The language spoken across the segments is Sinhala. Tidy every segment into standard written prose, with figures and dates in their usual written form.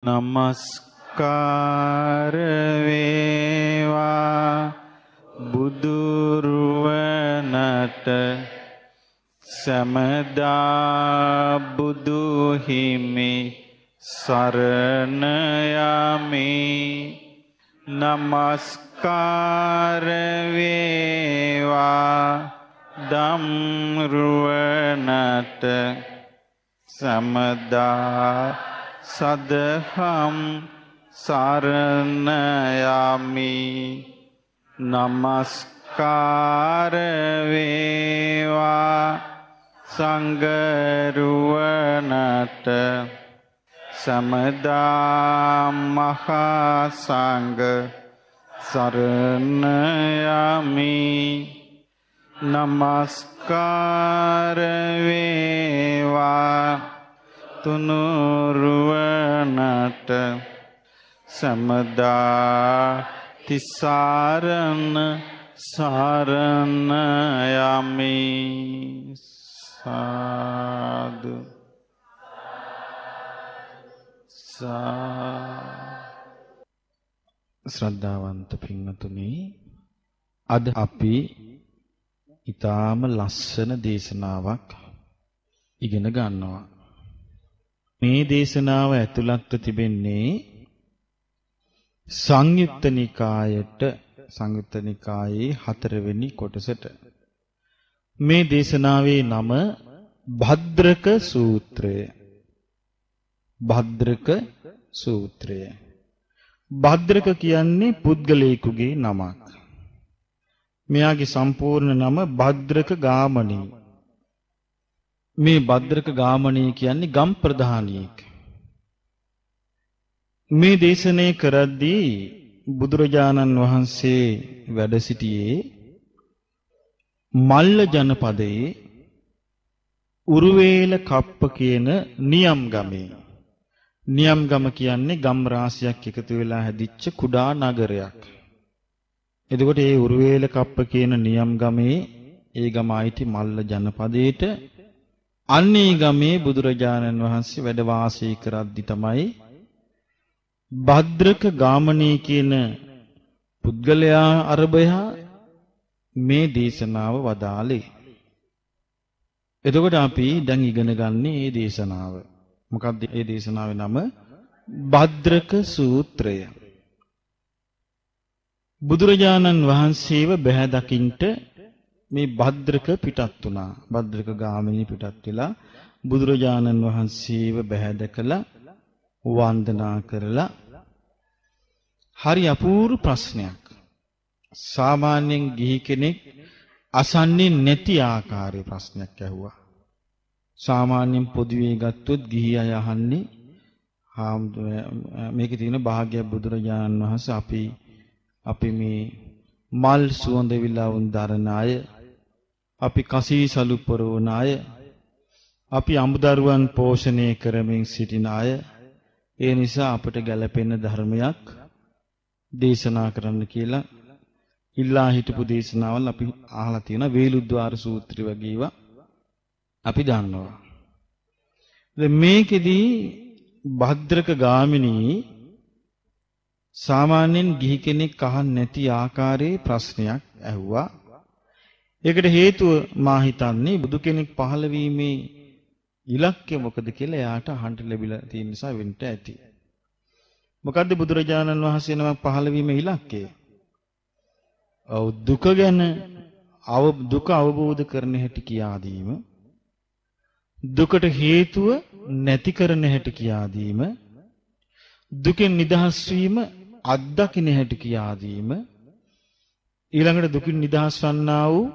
නමස්කාර වේවා බුදුරුවනට සමදා බුදු හිමි සරණ යමි. නමස්කාර වේවා ධම්රුවනට සමදා සදහම් සරණ යමි. නමස්කාර වේවා සංඝරුවනට සමදා මහා සංඝ සරණ යමි. නමස්කාර වේවා තුනුරුවනට සමදා තිසරණ සරණ යමි. සාදු ශ්‍රද්ධාවන්ත පින්වතුනි, අද අපි ඊටාම ලස්සන දේශනාවක් ඉගෙන ගන්නවා. මේ දේශනාව ඇතුළත්ව තිබෙන්නේ සංයුත්ත නිකායේ 4 වෙනි කොටසට. මේ දේශනාවේ නම භද්‍රක සූත්‍රය. භද්‍රක සූත්‍රය. භද්‍රක කියන්නේ පුද්ගලයෙකුගේ නමක්. මෙයාගේ සම්පූර්ණ නම භද්‍රක ගාමණී. මේ භද්‍රක ගාමණී කියන්නේ ගම් ප්‍රධානියෙක්. මේ දේශනේ කරද්දී බුදුරජාණන් වහන්සේ වැඩ සිටියේ මල්ල ජනපදයේ උරුවේල කප්ප කියන නියම් ගමේ. නියම් ගම කියන්නේ ගම් රාශියක් එකතු වෙලා හැදිච්ච කුඩා නගරයක්. එතකොට මේ උරුවේල කප්ප කියන නියම් ගමේ ඒ ගම ආйти මල්ල ජනපදයේට අන්නේ ගමේ බුදුරජාණන් වහන්සේ වැඩ වාසය කරද්දි තමයි භද්‍රක ගාමණී කියන පුද්ගලයා අරබයා මේ දේශනාව වදාළේ. එතකොට අපි දැන් ඉගෙන ගන්නේ මේ දේශනාව. මොකක්ද මේ දේශනාවේ නම? භද්‍රක සූත්‍රය. බුදුරජාණන් වහන්සේව බැහැ දකින්ට මේ භද්‍රක පිටත් වුණා. භද්‍රක ගාමිණී පිටත් වෙලා බුදුරජාණන් වහන්සේව බැහැ දැකලා වන්දනා කරලා හරි අපූර්ව ප්‍රශ්නයක්. සාමාන්‍යයෙන් ගිහි කෙනෙක් අසන්නේ නැති ආකාරයේ ප්‍රශ්නයක් ඇහුවා. සාමාන්‍යයෙන් පොදුවේ ගත්තොත් ගිහි අය අහන්නේ මේකේ තියෙන භාග්‍ය බුදුරජාණන් වහන්සේ අපි මේ මල් සුවඳ විලවුන් දරන අය, අපි කසීසලු පොරවන අය, අපි අමුදරුවන් පෝෂණය කරමින් සිටින අය, ඒ නිසා අපට ගැළපෙන ධර්මයක් දේශනා කරන්න කියලා ඉල්ලා හිටපු දේශනාවල් අපි අහලා තියෙනවා. වේලුද්වාර සූත්‍රය වගේ ඒවා අපි දන්නවා. මේකෙදී භද්‍රක ගාමිණී සාමාන්‍යයෙන් ගිහි කෙනෙක් අහන්නේ නැති ආකාරයේ ප්‍රශ්නයක් ඇහුවා. ඒකට හේතුව මා හිතන්නේ බුදු කෙනෙක් පහළ වීමේ ඉලක්කය මොකද කියලා එයාට අහන්න ලැබිලා තියෙන නිසා වෙන්න ඇති. මොකද්ද බුදුරජාණන් වහන්සේ නමක් පහළ වීමේ ඉලක්කය? දුක ගැන දුක අවබෝධ කරන හැටි කියා දීම, දුකට හේතුව නැති කරන හැටි කියා දීම, දුකෙන් නිදහස් වීම අත්දකින්න හැටි කියා දීම, ඊළඟට දුකින් නිදහස් වන්නා වූ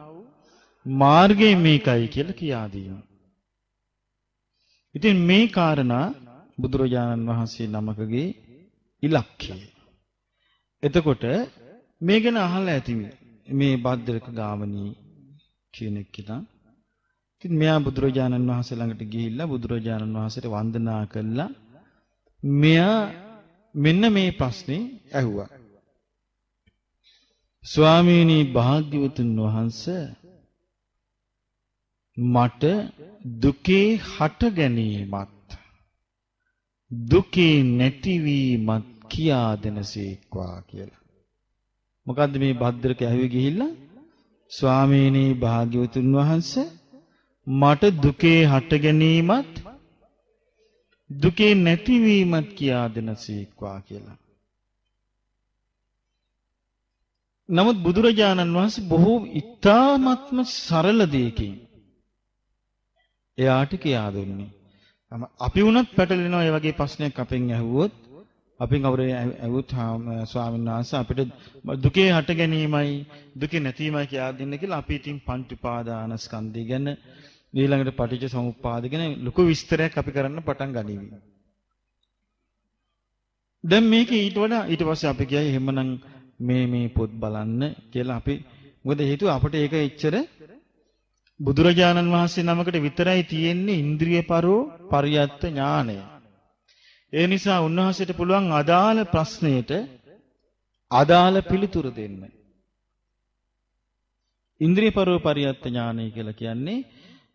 මාර්ගය මේකයි කියලා කියා දීම. ඉතින් මේ කාරණා බුදුරජාණන් වහන්සේ නමකගේ ඉලක්කය. එතකොට මේ ගැන අහලා ඇති මේ භද්‍රක ගාමණී කියන කෙනා. ඉතින් මෙයා බුදුරජාණන් වහන්සේ ළඟට ගිහිල්ලා බුදුරජාණන් වහන්සේට වන්දනා කළා. මෙයා මෙන්න මේ ප්‍රශ්නේ ඇහුවා. ස්වාමීනි භාග්‍යවතුන් වහන්සේ, මට දුකේ හට ගැනීමත් දුකේ නැතිවීමත් කියා දෙනසේක්වා කියලා. මොකද්ද මේ භද්‍රක ඇහුවේ ගිහිල්ලා ස්වාමීනි භාග්‍යවතුන් වහන්සේ මට දුකේ හට ගැනීමත් දුකේ නැතිවීමත් කියා දෙනසේක්වා කියලා. නමුත් බුදුරජාණන් වහන්සේ බොහෝ ඉතාමත්ම සරල දෙයකින් එයාට කියා දුන්නේ. අපි වුණත් පැටලෙනවා මේ වගේ ප්‍රශ්නයක් අපෙන් ඇහුවොත් අපෙන් අවරේ ඇහුවොත් ස්වාමීන් වහන්සේ අපිට දුකේ හට ගැනීමයි දුකේ නැතිවීමයි කියා දෙන්න කියලා අපි ඉතින් පංච උපාදානස්කන්ධය ගැන ඊළඟට පටිච්ච සමුප්පාද ගැන ලොකු විස්තරයක් අපි කරන්න පටන් ගනිමු. දැන් මේක ඊට පස්සේ අපි කියයි එහෙමනම් මේ පොත් බලන්න කියලා අපි මොකද හේතුව අපිට ඒක එච්චර බුදුරජාණන් වහන්සේ නමකට විතරයි තියෙන්නේ ඉන්ද්‍රිය පරියත්ත ඥානය. ඒ නිසා උන්වහන්සේට පුළුවන් අදාළ ප්‍රශ්නයට අදාළ පිළිතුරු දෙන්න. ඉන්ද්‍රිය පරියත්ත ඥානය කියලා කියන්නේ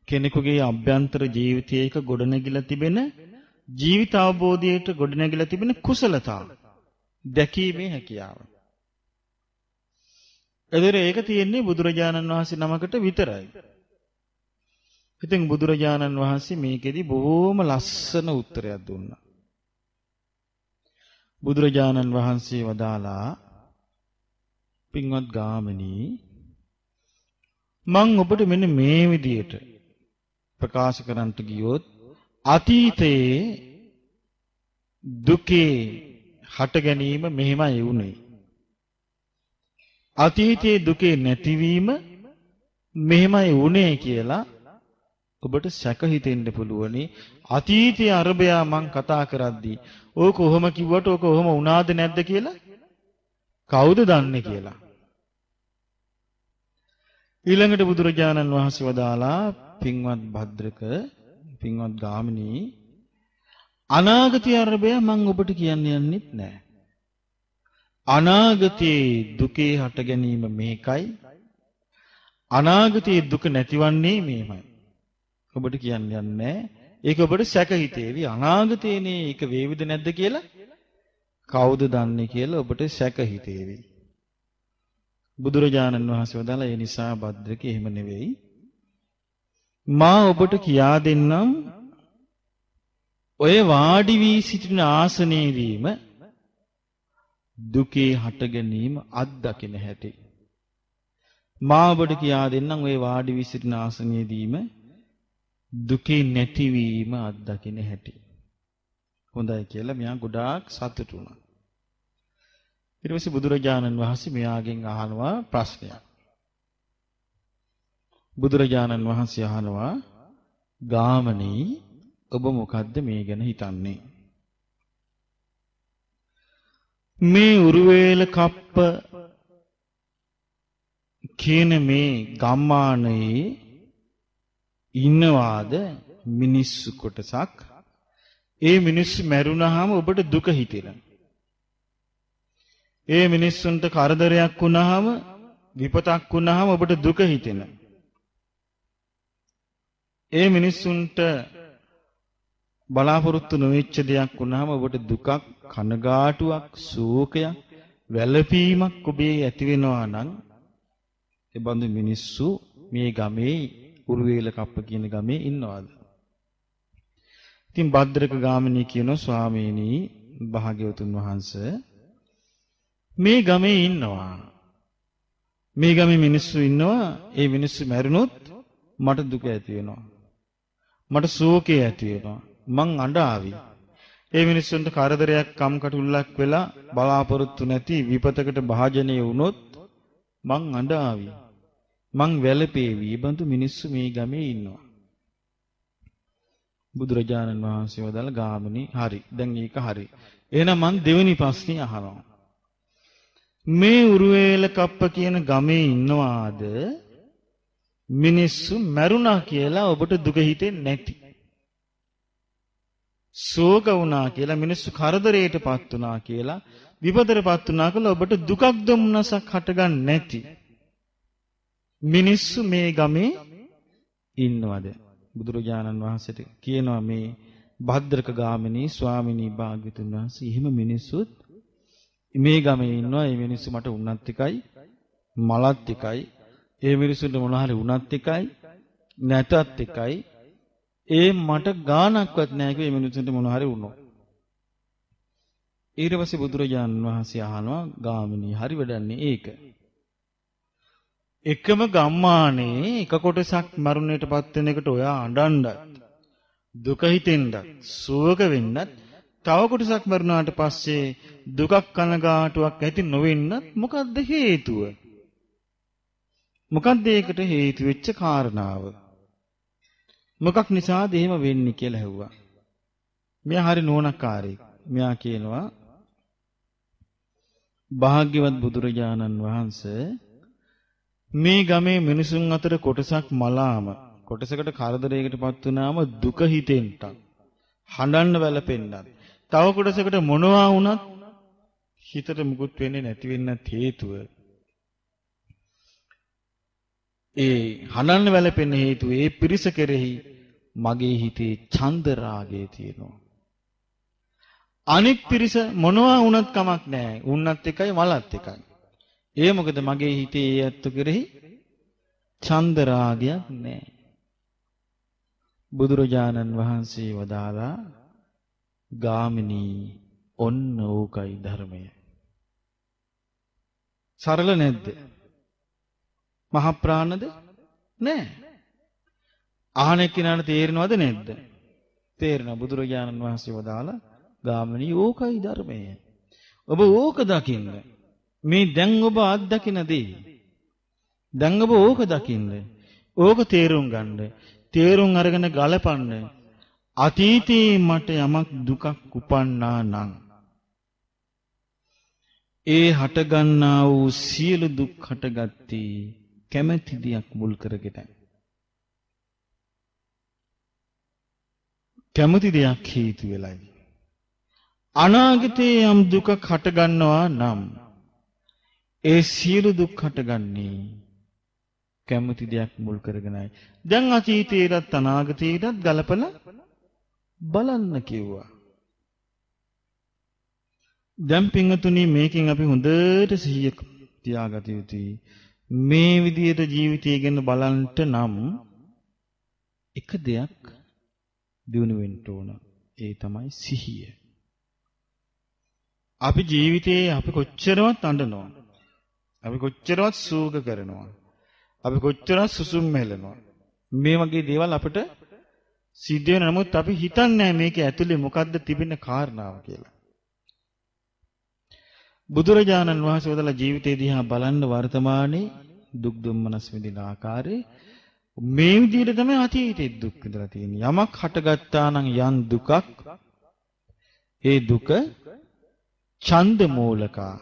කෙනෙකුගේ අභ්‍යන්තර ජීවිතයක ගොඩනැගිලා තිබෙන ජීවිත අවබෝධයට ගොඩනැගිලා තිබෙන කුසලතාව දැකීමේ හැකියාව. ඒක තියෙන්නේ බුදුරජාණන් වහන්සේ නමකට විතරයි. ඉතින් බුදුරජාණන් වහන්සේ මේකෙදි බොහෝම ලස්සන උත්තරයක් දුන්නා. බුදුරජාණන් වහන්සේ වදාලා පින්වත් ගාමිණී මං ඔබට මෙන්න මේ විදියට ප්‍රකාශ කරන්නට ගියොත් අතීතයේ දුකේ හට ගැනීම මෙහෙමයි වුනේ. අතීතයේ දුකේ නැතිවීම මෙහෙමයි වුනේ කියලා ඔබට සැක හිතෙන්න පුළුවනි. අතීතයේ අරබයා මං කතා කරද්දී ඕක කොහොම කිව්වට ඕක කොහොම වුණාද නැද්ද කියලා කවුද දන්නේ කියලා. ඊළඟට බුදුරජාණන් වහන්සේ වදාලා පින්වත් භද්‍රක පින්වත් ගාමිණී අනාගතයේ අරබයා මං ඔබට කියන්න යන්නෙත් නෑ. අනාගතයේ දුකේ හට ගැනීම මේකයි. අනාගතයේ දුක නැතිවන්නේ මේමයි. ඔබට කියන්න යන්නේ ඒක ඔබට සැක හිතේවි. අනාගතයේනේ ඒක වේවිද නැද්ද කියලා කවුද දන්නේ කියලා ඔබට සැක හිතේවි. බුදුරජාණන් වහන්සේ වදාලා ඒ නිසා භද්‍රක එහෙම නෙවෙයි. මා ඔබට කියා දෙන්නම් ඔය වාඩි වී සිටින ආසනයේදීම දුකේ හට ගැනීම අත්දකින්න හැටි. මා ඔබට කියා දෙන්නම් ඔය වාඩි වී සිටින ආසනයේදීම දුකේ නැතිවීම අත්දකින්න හැටි. හොඳයි කියලා මෙයා ගොඩාක් සතුටු වුණා. ඊට පස්සේ බුදුරජාණන් වහන්සේ මෙයාගෙන් අහනවා ප්‍රශ්නයක්. බුදුරජාණන් වහන්සේ අහනවා ගාමණී ඔබ මොකද්ද මේ ගැන හිතන්නේ? මේ උරුවේල කප්ප කියන මේ ගම්මානයේ ඉන්නවාද මිනිස්සු කොටසක්? ඒ මිනිස්සු මැරුණාම ඔබට දුක හිතෙනවා. ඒ මිනිස්සුන්ට කරදරයක් වුණාම විපතක් වුණාම ඔබට දුක හිතෙනවා. ඒ මිනිස්සුන්ට බලාපොරොත්තු නොවෙච්ච දෙයක් වුණාම ඔබට දුකක්, කනගාටුවක්, ශෝකයක්, වැළපීමක් ඔබේ ඇති වෙනවා නම් ඒ බඳු මිනිස්සු මේ ගමේ උරුවේල කප්ප කියන ගමේ ඉන්නවාද? ඉතින් භද්‍රක ගාමිණී කියනවා ස්වාමීනි භාග්‍යවතුන් වහන්සේ මේ ගමේ ඉන්නවා. මේ ගමේ මිනිස්සු ඉන්නවා. ඒ මිනිස්සු මැරුණොත් මට දුක ඇති වෙනවා. මට ශෝකය ඇති වෙනවා. මං අඬාවි. ඒ මිනිස්සුන්ට කරදරයක් කම්කටොල්ලක් වෙලා බලාපොරොත්තු නැති විපතකට භාජනය වුණොත් මං අඬාවි. මං වැළපේවි. බඳු මිනිස්සු මේ ගමේ ඉන්නවා. බුදුරජාණන් වහන්සේ වදාළ ගාමිණී හරි. දැන් ඒක හරි. එහෙනම් මං දෙවෙනි ප්‍රශ්නේ අහනවා. මේ උරුවේල කප්ප කියන ගමේ ඉන්නවාද මිනිස්සු මැරුණා කියලා ඔබට දුක හිතෙන්නේ නැති? ශෝක වුණා කියලා මිනිස්සු කරදරයටපත් වුණා කියලා විපතටපත් වුණා කියලා ඔබට දුකක් දුම්නසක් හටගන්නේ නැති මිනිස්සු මේ ගමේ ඉන්නවද? බුදුරජාණන් වහන්සේට කියනවා මේ භද්‍රක ගාමිනී ස්වාමිනී භාග්‍යතුන් වහන්සේ එහෙම මිනිස්සුත් මේ ගමේ ඉන්නවා. මේ මිනිස්සු මට උන්නත් එකයි මලත් එකයි. ඒ මිනිස්සුන්ට මොනවා හරි උන්නත් එකයි නැතත් එකයි. ඒ මට ගානක්වත් නැහැ කිව්වේ මේ මිනිස්සුන්ට මොනවා හරි වුණොත්. ඊට පස්සේ බුදුරජාණන් වහන්සේ අහනවා ගාමිනී හරි වැඩන්නේ ඒක. එකම ගම්මානේ එක කොටසක් මරුණයටපත් වෙන එකට ඔයා අඬන්නත් දුක හිතෙන්නත් සුවක වෙන්නත් තව කොටසක් මරුණාට පස්සේ දුකක් කනගාටුවක් ඇති නොවෙන්නත් මොකද්ද හේතුව? මොකද්ද ඒකට හේතු වෙච්ච කාරණාව? මොකක් නිසාද එහෙම වෙන්නේ කියලා ඇහුවා. මෙයා හරි නෝනකාරයෙක්. මෙයා කියනවා භාග්‍යවත් බුදුරජාණන් වහන්සේ මේ ගමේ මිනිසුන් අතර කොටසක් මලාම කොටසකට කරදරයකටපත් වුණාම දුක හිතෙන්නත් හඬන්න වැළපෙන්නත් තව කොටසකට මොනවා වුණත් හිතට මුකුත් වෙන්නේ නැති වෙන්නත් හේතුව ඒ හඬන්න වැළපෙන්න හේතුව ඒ පිරිස කෙරෙහි මගේ හිතේ ඡන්ද රාගය තියෙනවා. අනික් පිරිස මොනවා වුණත් කමක් නැහැ. උන්නත් එකයි මලත් එකයි. ඒ මොකද මගේ හිතේ ඒ ඇත්ත කෙරෙහි ඡන්ද රාගයක් නැහැ. බුදුරජාණන් වහන්සේ වදාලා ගාමිනී ඔන්න ඕකයි ධර්මය. සරල නැද්ද? මහ ප්‍රාණද? නෑ. අහන එක්කිනාට තේරෙනවද නැද්ද? තේරෙනවා. බුදුරජාණන් වහන්සේ වදාලා ගාමිනී ඕකයි ධර්මය. ඔබ ඕක දකින්න. මේ දැන් ඔබ අත්දකින දේ. දැන් ඔබ ඕක දකින්න. ඕක තේරුම් ගන්න. තේරුම් අරගෙන ගලපන්න. අතීතේ මට යමක් දුකක් උපන්නා නම් ඒ හටගන්නා වූ සියලු දුක් හටගත්තේ කැමැති දෙයක් මුල් කරගෙන. කැමැති දෙයක් හේතු වෙලයි. අනාගතේ යම් දුකක් හටගන්නවා නම් ඒ සියලු දුක් හටගන්නේ කැමැති දෙයක් මුල් කරගෙනයි. දැන් අතීතේටත් අනාගතේටත් ගලපලා බලන්න කිව්වා. දැන් පින්වතුනි මේකෙන් අපි හොඳට සිහිය තියාගත යුතුයි. මේ විදිහට ජීවිතය ගැන බලන්නට නම් එක දෙයක් දිනු වෙන්න ඕන. ඒ තමයි සිහිය. අපි ජීවිතේ අපි කොච්චරවත් අඬනවා. අපි කොච්චරවත් සූග කරනවා. අපි කොච්චරවත් සුසුම් මෙලනවා. මේ වගේ දේවල් අපිට සිද්ධ වෙන නමුත් අපි හිතන්නේ නැහැ මේක ඇතුලේ මොකද්ද තිබෙන කාරණාව කියලා. බුදුරජාණන් වහන්සේ වදාළ ජීවිතය දිහා බලන්න වර්තමානයේ දුක් දුම්මනස් විඳින ආකාරය මේ විදිහට තමයි අතීතයේ දුක් විඳලා තියෙන්නේ. යමක් හටගත්තා නම් යම් දුකක් ඒ දුක ඡන්ද මූලකා.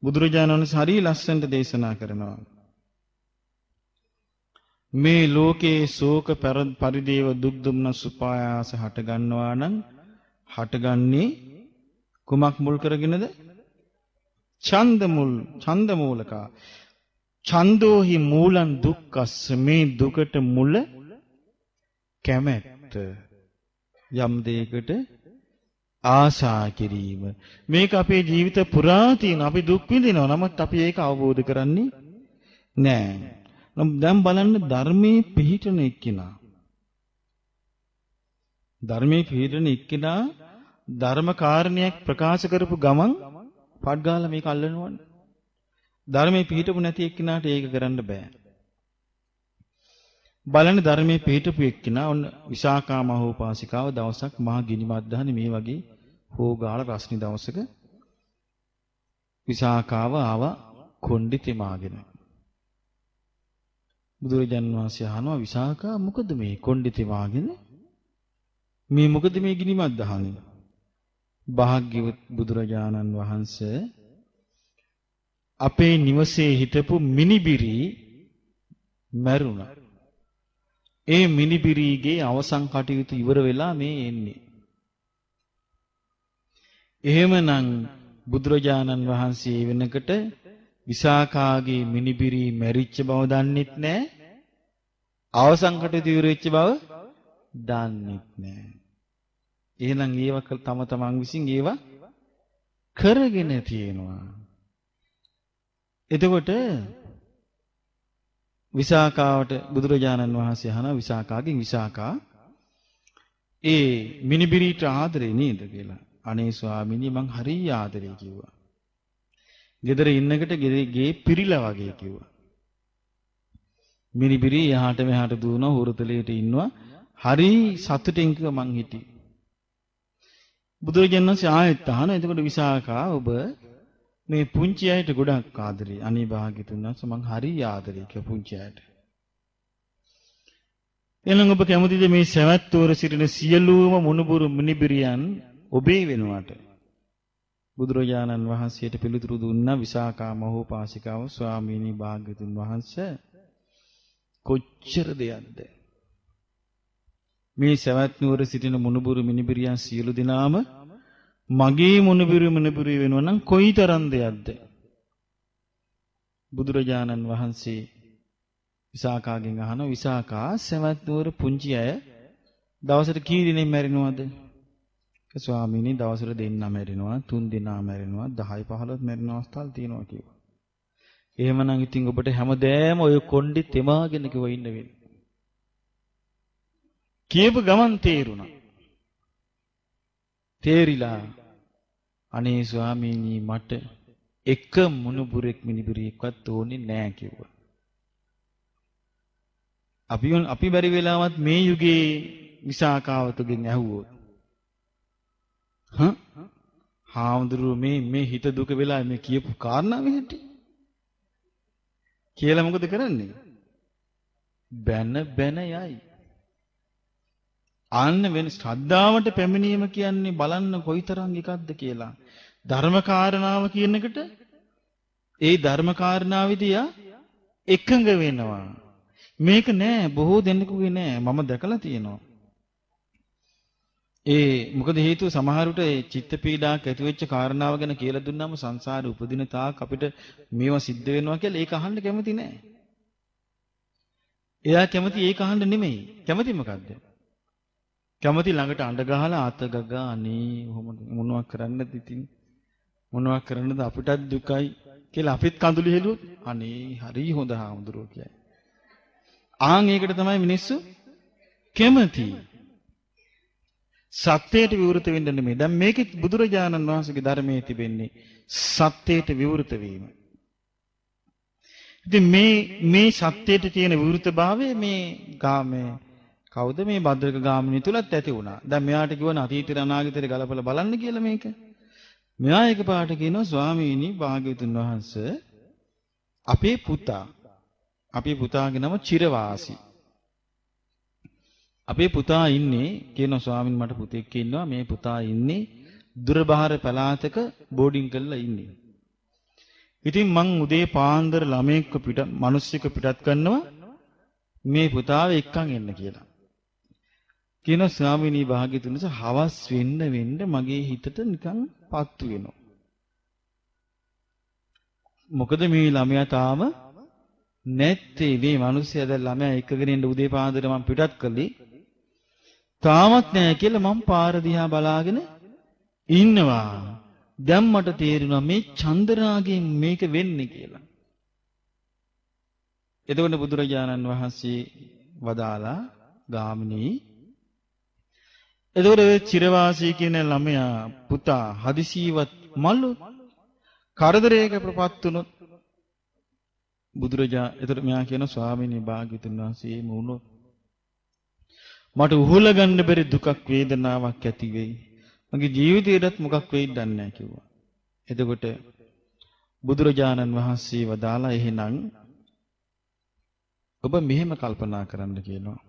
බුදුරජාණන් වහන්සේ හරිය ලස්සනට දේශනා කරනවා. මේ ලෝකේ ශෝක පරිදේව දුක් දුම්නස් උපායාස හට ගන්නවා නම් හටගන්නේ කුමක් මුල් කරගෙනද? ඡන්ද මූලකා. ඡන්தோහි මූලං දුක්ඛස්ස. මේ දුකට මුල කැමැත්ත. යම් දෙයකට ආශා කිරීම. මේක අපේ ජීවිත පුරා තියෙන අපි දුක් විඳිනවා. නමුත් අපි ඒක අවබෝධ කරන්නේ නැහැ. දැන් බලන්න ධර්මයේ පිහිටන එක්කිනා. ධර්මයේ පිහිටන එක්කිනා ධර්ම කාරණයක් ප්‍රකාශ කරපු ගමන් පඩ්ගාලා මේක අල්ලනවනේ. ධර්මයේ පිහිටපු නැති එක්කිනාට ඒක කරන්න බෑ. බලන්න ධර්මයේ පිහිටපු එක්කිනා ඔන්න විසාකා මහෝපාසිකාව දවසක් මහා ගිනිමත් මේ වගේ හොගාලා රස්නි දවසක විසාකාව ආවා කොණ්ඩි තෙමාගෙන. බුදුරජාණන් වහන්සේ අහනවා විසාකා මොකද මේ කොණ්ඩි තෙමාගෙන? මේ මොකද මේ ගිනිමත් දහන්නේ? භාග්‍යවත් බුදුරජාණන් වහන්සේ අපේ නිවසේ හිටපු මිනිබිරි මැරුණා. ඒ මිනිබිරිගේ අවසන් කටයුතු ඉවර වෙලා මේ එන්නේ. එහෙමනම් බුදුරජාණන් වහන්සේ වෙනකොට විසාකාගේ මිනිබිරි මැරිච්ච බව දන්නෙත් නැහැ. අවසන් කටයුතු ඉවර වෙච්ච බව දන්නෙත් නැහැ. එහෙනම් ඒව තම තමන් විසින් ඒව කරගෙන තියෙනවා. එතකොට විසාකාවට බුදුරජාණන් වහන්සේ අහන විසාකාගෙන් විසාකා ඒ මිනිබිරිට ආදරේ නේද කියලා. අනේ ස්වාමීනි මං හරිය ආදරේ කිව්වා. ගෙදර ඉන්නකට ගේ පිරිලා වගේ කිව්වා. මිනිබිරි යහට මෙහාට දුවනවා හුරුතලයට ඉන්නවා. හරි සතුටින් කිව්වා මං හිටියේ. බුදුරජාණන් වහන්සේ ආයෙත් අහන එතකොට විසාකා ඔබ මේ පුංචි අයට ගොඩක් ආදරේ. අනේ භාග්‍යතුන් වහන්සේ මං හරිය ආදරේ කිව්වා පුංචි අයට. එනම් ඔබ කැමතිද මේ සවැත්වර සිටින සියලුම මුණුබුරු මිනිබිරියන් ඔබේ වෙනුවට? බුදුරජාණන් වහන්සේට පිළිතුරු දුන්නා විසාකා මහෝපාසිකාව ස්වාමීනි භාග්‍යතුන් වහන්සේ කොච්චර දෙයක්ද මේ සවැත්නුවර සිටින මුණුබුරු මිනිබිරියන් සියලු දෙනාම මගේ මුණුබුරු මිනිබිරිය වෙනවා නම් කොයිතරම් දෙයක්ද? බුදුරජාණන් වහන්සේ විසාකාගෙන් අහනවා විසාකා සවැත්නුවර පුංචි අය දවසට කී දිනෙක මැරෙනවද? ස්වාමීනි දවසට දෙන්නා මැරෙනවා, 3 දෙනා මැරෙනවා, 10 15 මැරෙන අවස්ථාල් තියෙනවා කිව්වා. එහෙමනම් ඉතින් ඔබට හැමදේම ඔය කොණ්ඩි තෙමාගෙන කිව්ව ඉන්න වෙන්නේ. කියපු ගමන් තේරුණා. තේරිලා අනේ ස්වාමීනි මට එක මුණුබුරෙක් මිනිබිරියෙක්වත් ඕනේ නෑ කිව්වා. අපි බැරි වෙලාවත් මේ යුගයේ විසාකාවතගෙන් ඇහුවොත් හාමුදුරුවෝ මේ හිත දුක වෙලා මේ කියපු කාරණාව හිටි කියලා මොකද කරන්නේ? බැන යයි. අන්න වෙන ශ්‍රද්ධාවට පැමිණීම කියන්නේ බලන්න කොයිතරම් එකක්ද කියලා. ධර්ම කාරණාව කියන එකට ඒ ධර්ම කාරණාවේදී එකඟ වෙනවා. මේක නෑ බොහෝ දෙනෙකුගේ නෑ මම දැකලා තියෙනවා. මොකද හේතුව සමහරුට චිත්ත පීඩාවක් ඇති වෙච්ච කාරණාව ගැන කියලා දුන්නාම සංසාරේ උපදින තාක් අපිට මේවා සිද්ධ වෙනවා කියලා ඒක අහන්න කැමති නෑ. එයා කැමති ඒක අහන්න නෙමෙයි. කැමති මොකද්ද? කැමති ළඟට අඬ ගහලා අත ගගා අනේ මොනවා කරන්නද ඉතින් මොනවා කරන්නද අපිටත් දුකයි කියලා අපිත් කඳුළු හෙළුවොත් අනේ හරි හොඳ හාමුදුරුවෝ කියයි. ආන් ඒකට තමයි මිනිස්සු කැමති. සත්‍යයට විවෘත වෙන්න නෙමෙයි. දැන් මේකෙත් බුදුරජාණන් වහන්සේගේ ධර්මයේ තිබෙන්නේ සත්‍යයට විවෘත වීම. ඉතින් මේ සත්‍යයට තියෙන විවෘතභාවය මේ ගාමේ කවුද මේ භද්‍රක ගාමිණී තුලත් ඇති වුණා. දැන් මෙයාට කිව්වන අතීතේ අනාගතේ ගලපලා බලන්න කියලා මේක. මෙයා එකපාරට කියනවා ස්වාමීනි භාග්‍යවතුන් වහන්සේ අපේ පුතාගේ නම චිරවාසි. අපේ පුතා ඉන්නේ කියනවා ස්වාමීන් මට පුතෙක් ඉන්නවා මේ පුතා ඉන්නේ දුරබාහිර පළාතක බෝඩින් කරලා ඉන්නේ. ඉතින් මං උදේ පාන්දර ළමෙක්ව මිනිස්සෙක් පිටත් කරනවා මේ පුතාව එක්කන් එන්න කියලා. කියනවා ස්වාමීනි භාග්‍යතුන් වහන්සේ හවස් වෙන්න මගේ හිතට නිකන් පත්තු වෙනවා. මොකද මේ ළමයා තාම නැත්තේ මේ මිනිස්සයා දැන් ළමයා එක්කගෙන ඉන්න උදේ පාන්දර මම පිටත් කළේ තාමත් නැහැ කියලා මම පාර දිහා බලාගෙන ඉන්නවා. දැන් මට තේරෙනවා මේ චන්දරාගෙන් මේක වෙන්නේ කියලා. එතකොට බුදුරජාණන් වහන්සේ වදාලා ගාමිණී එතකොට චිරවාසී කියන ළමයා පුතා හදිසියවත් මල්ලු කරදරයක ප්‍රපත් වුණොත් එතකොට මෙයා කියන ස්වාමීනි භාග්‍යතුන් වහන්සේ මුණොත් මට උහුල ගන්න බැරි දුකක් වේදනාවක් ඇති වෙයි. මගේ ජීවිතේටත් මොකක් වෙයිද දන්නේ නැහැ කිව්වා. එතකොට බුදුරජාණන් වහන්සේ වදාලා එහෙනම් ඔබ මෙහෙම කල්පනා කරන්න කියනවා.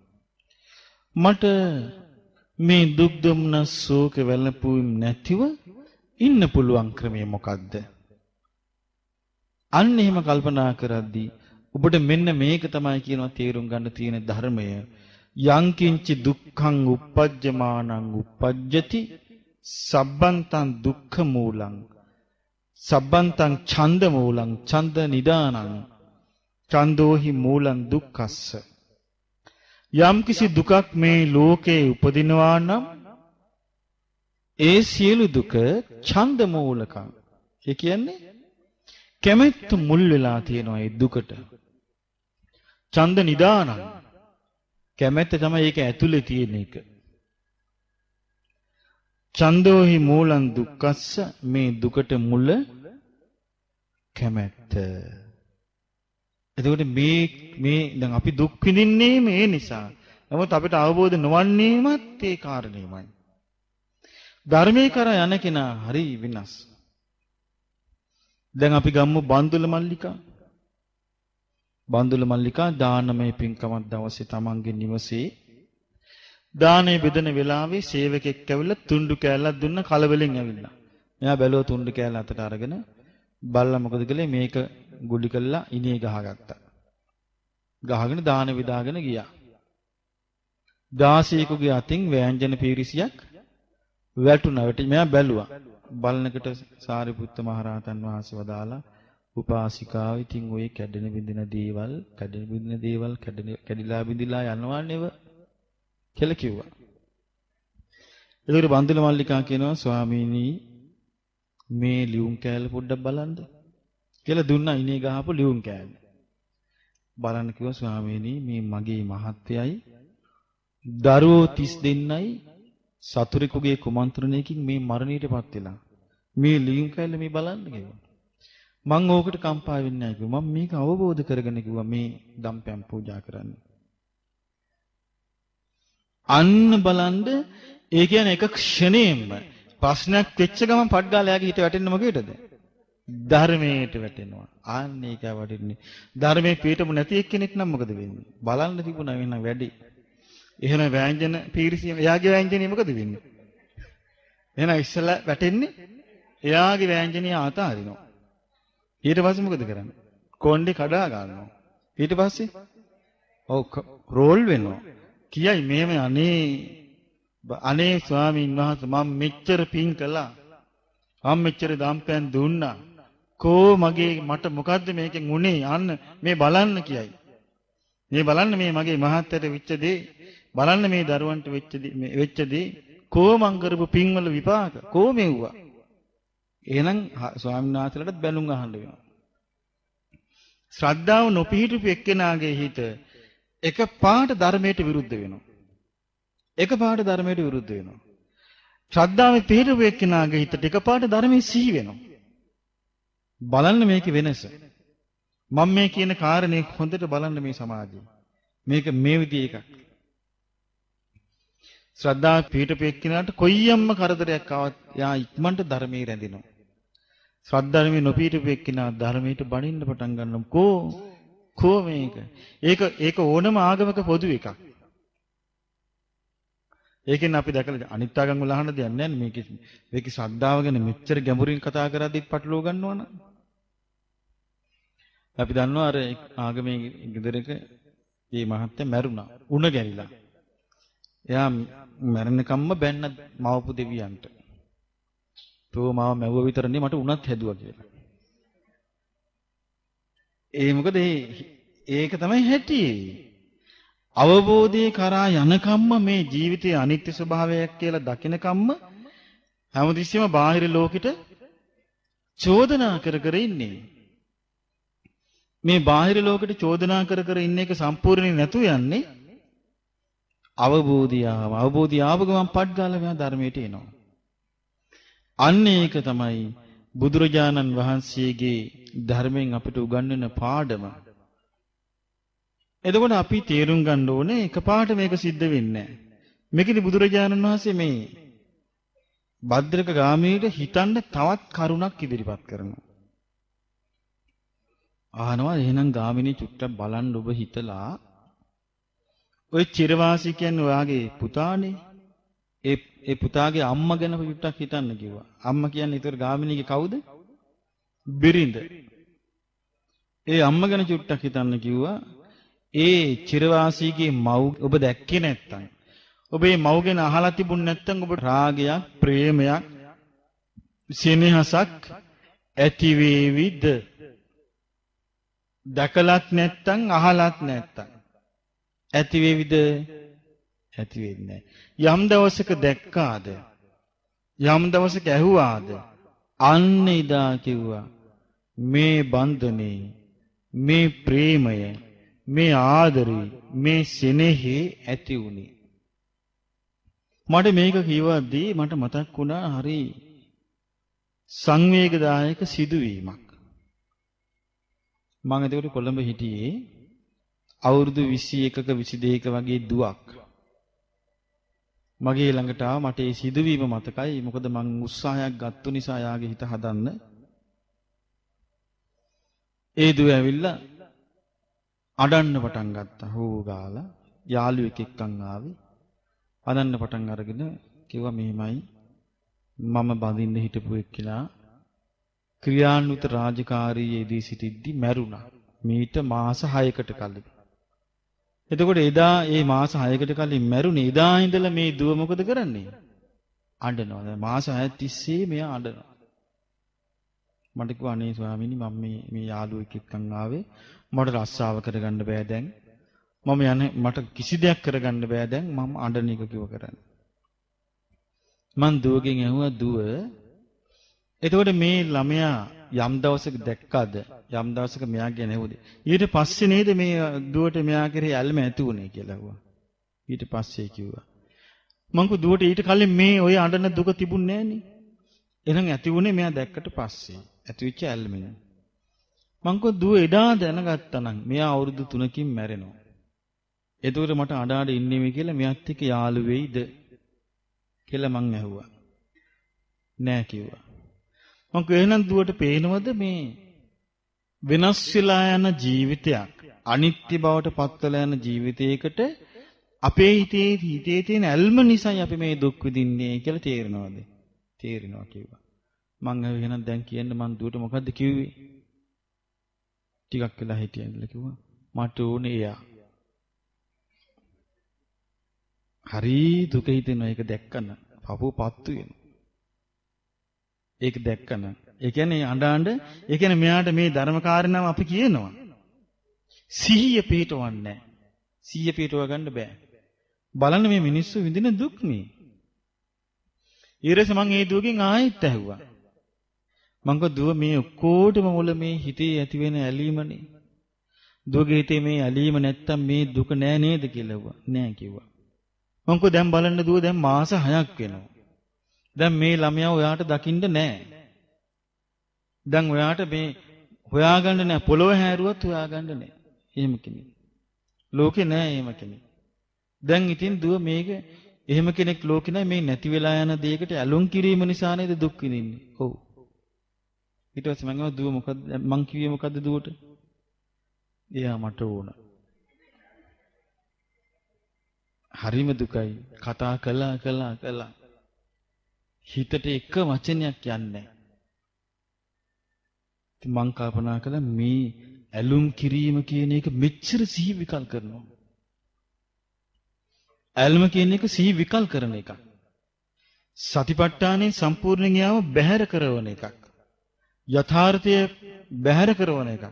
මට මේ දුක් දුම්නස් ශෝක වැළපුම් නැතිව ඉන්න පුළුවන් ක්‍රමය මොකක්ද? අන්න එහෙම කල්පනා කරද්දී ඔබට මෙන්න මේක තමයි කියනවා තේරුම් ගන්න තියෙන ධර්මය. යංකින්චි දුක්ඛං uppajjamaනං uppajjati සබ්බන්තං දුක්ඛ මූලං සබ්බන්තං ඡන්ද මූලං ඡන්ද නිදානං ඡන්தோහි මූලං දුක්ඛස්ස. යම් කිසි දුකක් මේ ලෝකේ උපදිනවා නම් ඒ සියලු දුක ඡන්ද මූලකම්. ඒ කියන්නේ කැමැත්ත මුල් වෙලා තියෙනවා ඒ දුකට. ඡන්ද නිදානං. කැමැත්ත තමයි ඒක ඇතුලේ තියෙන එක. ඡන්தோහි මූලං දුක්ඛස්ස මේ දුකට මුල කැමැත්ත. එතකොට මේ දැන් අපි දුක් විඳින්නේ මේ නිසා. නමුත් අපිට අවබෝධ නොවන්නේමත් ඒ කාරණේමයි. ධර්මයේ කරා යන කෙනා හරි විනාශ. දැන් අපි ගම්මු බන්දුල මල්ලිකා. බන්දුල මල්ලිකා දානමය පින්කමක් දවසේ තමන්ගේ නිවසේ දානේ බෙදෙන වෙලාවේ සේවකෙක් ඇවිල්ලා තුන්ඩු කෑල්ලක් දුන්න කලබලෙන් ඇවිල්ලා. එයා බැලුවා තුන්ඩු කෑල්ල අතට අරගෙන බල්ලා මොකද කළේ මේක ගුලි කළා ඉනේ ගහගත්තා. ගහගෙන දාන විදාගෙන ගියා. 16කුගේ අතින් වෑංජන පීරිසියක් වැටුණා. මෙයා බැලුවා. බලනකොට සාරිපුත්ත මහරහතන් වහන්සේ වදාලා උපාසිකාව ඉතින් ඔය කැඩෙන බින්දින දේවල් කැඩිලා බින්දිලා යනවා නෙව කියලා කිව්වා. ඒකට බන්දුල මල්ලිකා කියනවා ස්වාමීනි මේ ලියුම් කෑල්ල පොඩ්ඩක් බලන්න කියලා දුන්නා ඉනේ ගහපු ලියුම් කෑල්ල. බලන්න කිව්වා ස්වාමීනි මේ මගේ මහත්යයි දරුවෝ 32යි සතුරෙකුගේ කුමන්ත්‍රණයකින් මේ මරණයටපත් වෙලා. මේ ලියුම් කෑල්ල මේ බලන්න කිව්වා. මං ඕකට කම්පා වෙන්නේ නැහැ කිව්වා. මම මේක අවබෝධ කරගෙන කිව්වා මේ දම්පැම් පූජා කරන්න. අන්න බලන්න ඒ කියන්නේ එක ක්ෂණයෙන්ම ප්‍රශ්නයක් වෙච්ච ගමන් පඩ්ගාලයාගේ හිත වැටෙන්නේ මොකේද? ධර්මයට වැටෙනවා. ආන්න ඒක වටින්නේ. ධර්මයේ පිටුම නැති එක්කෙනෙක් නම් මොකද වෙන්නේ? බලන්න තිබුණා වෙන වැඩි. එහෙනම් වෑංජන පීරිසිය එයාගේ වෑංජනේ මොකද වෙන්නේ? එහෙනම් ඉස්සලා වැටෙන්නේ එයාගේ වෑංජනිය අතාරිනවා. ඊට පස්සේ මොකද කරන්නේ? කොණ්ඩේ කඩා ගන්නවා. ඊට පස්සේ රෝල් වෙනවා. කියයි මේම අනේ ස්වාමීන් වහන්සේ මම මෙච්චර පින් කළා. මම මෙච්චර දම්පැන් දුන්නා. මට මොකද්ද මේකෙන් උනේ? අන්න මේ බලන්න කියයි. මේ බලන්න මේ මගේ මහත්තයට වෙච්ච දේ. බලන්න මේ දරුවන්ට වෙච්ච දේ. මං කරපු පින්වල විපාක. මෙව්වා. එහෙනම් ස්වාමීන් වහන්සේලාට බැලුම් අහන්න වෙනවා. ශ්‍රද්ධාව නොපිහිටපු එක්කෙනාගේ හිත එකපාරට ධර්මයට විරුද්ධ වෙනවා. ශ්‍රද්ධාවේ පිහිටපු එක්කෙනාගේ හිතට එකපාරට ධර්මයේ සිහි වෙනවා. බලන්න මේකේ වෙනස. මම මේ කියන කාරණේ හොඳට බලන්න මේ සමාජයේ. මේක මේ විදිහ එකක්. ශ්‍රද්ධාව පිහිටපු එක්කෙනාට කොයියම්ම කරදරයක් ආවත් යා ඉක්මනට ධර්මයේ රැඳෙනවා. ශ්‍රද්ධාවේ නොපිහිටපු එක්කෙනා ධර්මයට බණින්න පටන් ගන්නවා. මේක. ඒක ඕනම ආගමක පොදු එකක්. ඒකෙන් අපි දැකලා අනිත් ආගම් වල අහන්න දෙයක් නැහැ මේකේ ශ්‍රද්ධාව ගැන මෙච්චර ගැඹුරින් කතා කරද්දිත් පටලව ගන්නවා නම්. අපි දන්නවා අර ආගමේ ගෙදරක මේ මහත්තයා මැරුණා. උණ ගැරිලා. එයා මැරෙනකම්ම බැන්න මවපු දෙවියන්ට. මාව මැවුව විතරනේ මට උණත් හැදුවා කියලා. මොකද ඒක තමයි හැටි. අවබෝධයේ කරා යනකම්ම මේ ජීවිතයේ අනිත්‍ය ස්වභාවයක් කියලා දකිනකම්ම හැමතිස්සෙම බාහිර ලෝකෙට චෝදනා කර ඉන්නේ. මේ බාහිර ලෝකෙට චෝදනා කර ඉන්න එක සම්පූර්ණයෙන් නැතු යන්නේ අවබෝධය ආව ගමන් පඩ්ගාලා මෙයා ධර්මයට එනවා. අන්න ඒක තමයි බුදුරජාණන් වහන්සේගේ ධර්මයෙන් අපිට උගන්වන පාඩම. එතකොට අපි තේරුම් ගන්න ඕනේ එකපාරට මේක සිද්ධ වෙන්නේ නැහැ. මේකෙදි බුදුරජාණන් වහන්සේ මේ භද්‍රක ගාමීට හිතන්න තවත් කරුණක් ඉදිරිපත් කරනවා. අහනවා එහෙනම් ගාමිණී චුට්ටක් බලන්න ඔබ හිතලා ඔය චිරවාසී කියන්නේ ඔයාගේ පුතානේ. ඒ පුතාගේ අම්මා ගැන චුට්ටක් හිතන්න කිව්වා. අම්මා කියන්නේ ඒතර ගාමිණීගේ කවුද? බිරිඳ. ඒ අම්මා ගැන චුට්ටක් හිතන්න කිව්වා. ඒ චිරවාසීගේ මව් ඔබ දැක්කේ නැත්තම් ඔබ මේ මව් ගැන අහලා තිබුණ නැත්තම් ඔබ රාගයක්, ප්‍රේමයක්, සෙනෙහසක් ඇති වේවිද? දැකලත් නැත්තම් අහලත් නැත්තම් ඇති වේවිද? ඇති වෙන්නේ නැහැ. යම් දවසක දැක්කාද? යම් දවසක ඇහුවාද අන්න එදා කිව්වා මේ බන්ධනේ මේ ප්‍රේමය මේ ආදරේ මේ සෙනෙහි ඇති වුණේ. මට මේක කියවද්දී මට මතක් වුණා හරි සංවේගදායක සිදුවීමක්. මම එතකොට කොළඹ හිටියේ අවුරුදු 21ක 22ක වගේ දුවක්. මගේ ළඟට ආව මට ඒ සිදුවීම මතකයි. මොකද මං උත්සාහයක් ගත්තු නිසා යාගේ හිත හදන්න. ඒ දුව ඇවිල්ලා අඬන්න පටන් ගත්තා. හෝ ගාලා යාළුවෙක් එක්කන් ආවේ. අඬන්න පටන් අරගෙන කිව්වා මෙහෙමයි මම බඳින්න හිටපු එක්කිනා ක්‍රියාන්විත රාජකාරියේදී සිටිද්දි මැරුණා. මීට මාස 6කට කලින්. එතකොට එදා මේ මාස 6කට කලින් මැරුණේ. එදා ඉඳලා මේ දුව මොකද කරන්නේ? අඬනවා. දැන් මාස 6 තිස්සේ මෙයා අඬනවා. මට කිව්වා අනේ ස්වාමීනි මම මේ යාළුවෙක් එක්කන් ආවේ. මට රස්සාව කරගන්න බෑ දැන්. මම යන්නේ මට කිසි දෙයක් කරගන්න බෑ දැන්. මම අඬන එක කිව්ව කරන්නේ. මං දුවගෙන් ඇහුවා දුව එතකොට මේ ළමයා යම් දවසක දැක්කද යම් දවසක මෙයා ගැන ඇහුවද ඊට පස්සේ නේද මේ දුවට මෙයා කෙරේ ඇල්ම ඇති උනේ කියලා ඇහුවා. ඊට පස්සේ කිව්වා මං කු දුවට ඊට කලින් මේ ඔය අඬන දුක තිබුණේ නෑනේ. එහෙනම් ඇති උනේ මෙයා දැක්කට පස්සේ ඇතිවෙච්ච ඇල්මෙන්. මං කු දුව එදා දැනගත්තා නම් මෙයා අවුරුදු 3කින් මැරෙනවා. එතකොට මට අඬ ඉන්නේ මේ කියලා මෙයාත් එක්ක යාළු වෙයිද කියලා මං ඇහුවා. නෑ කිව්වා. මං එහෙනම් දුවට පේනවද මේ වෙනස් වෙලා යන ජීවිතයක් අනිත්‍ය බවට පත් වෙලා යන ජීවිතයකට අපේ හිතේ තියෙන ඇල්ම නිසායි අපි මේ දුක් විඳින්නේ කියලා තේරෙනවද? තේරෙනවා කිව්වා. මං එහෙනම් දැන් කියන්න මං දුවට මොකද්ද කිව්වේ? ටිකක් වෙලා හිටියන්ලා කිව්වා මට ඕනේ එයා. හරි දුක හිතෙනවා ඒක දැක්කම පපුව පත්තු වෙනවා. ඒක දැක්කම ඒ කියන්නේ අඬ ඒ කියන්නේ මෙයාට මේ ධර්ම කාරණාව අපි කියනවා. සිහිය පිටවන්නේ නැහැ. සිහිය පිටව ගන්න බෑ. බලන්න මේ මිනිස්සු විඳින දුක් මේ. ඊරස මං ඒ දුවකින් ආයෙත් ඇහුවා. මං කව දුව මේ ඔක්කොටම මුල මේ හිතේ ඇති වෙන ඇලීමනේ. දුවගේ හිතේ මේ ඇලීම නැත්තම් මේ දුක නෑ නේද කියලා ඇහුවා. නෑ කිව්වා. මං කව දැන් බලන්න දුව දැන් මාස 6ක් වෙනවා. දැන් මේ ළමයා ඔයාට දකින්න නෑ. දැන් ඔයාට මේ හොයාගන්න නෑ. පොළොව හැරුවත් හොයාගන්න නෑ. එහෙම කෙනෙක්. ලෝකේ නෑ එහෙම කෙනෙක්. දැන් ඉතින් දුව මේක එහෙම කෙනෙක් ලෝකේ නෑ මේ නැති වෙලා යන දෙයකට ඇලුම් කිරීම නිසා නේද දුක් විඳින්නේ. ඔව්. ඊට පස්සේ මම දුව මොකද මං කිව්වේ මොකද්ද දුවට? එයා මට ඕන. හරිම දුකයි. කතා කළා. හිතට එක වචනයක් යන්නේ නැහැ. මං කල්පනා කළා මේ ඇලුම් කිරීම කියන එක මෙච්චර සිහි විකල් කරනවා. ඇල්ම කියන එක සිහි විකල් කරන එකක්. සතිපට්ඨානෙ සම්පූර්ණයෙන් යාව බැහැර කරන එකක්. යථාර්ථය බැහැර කරන එකක්.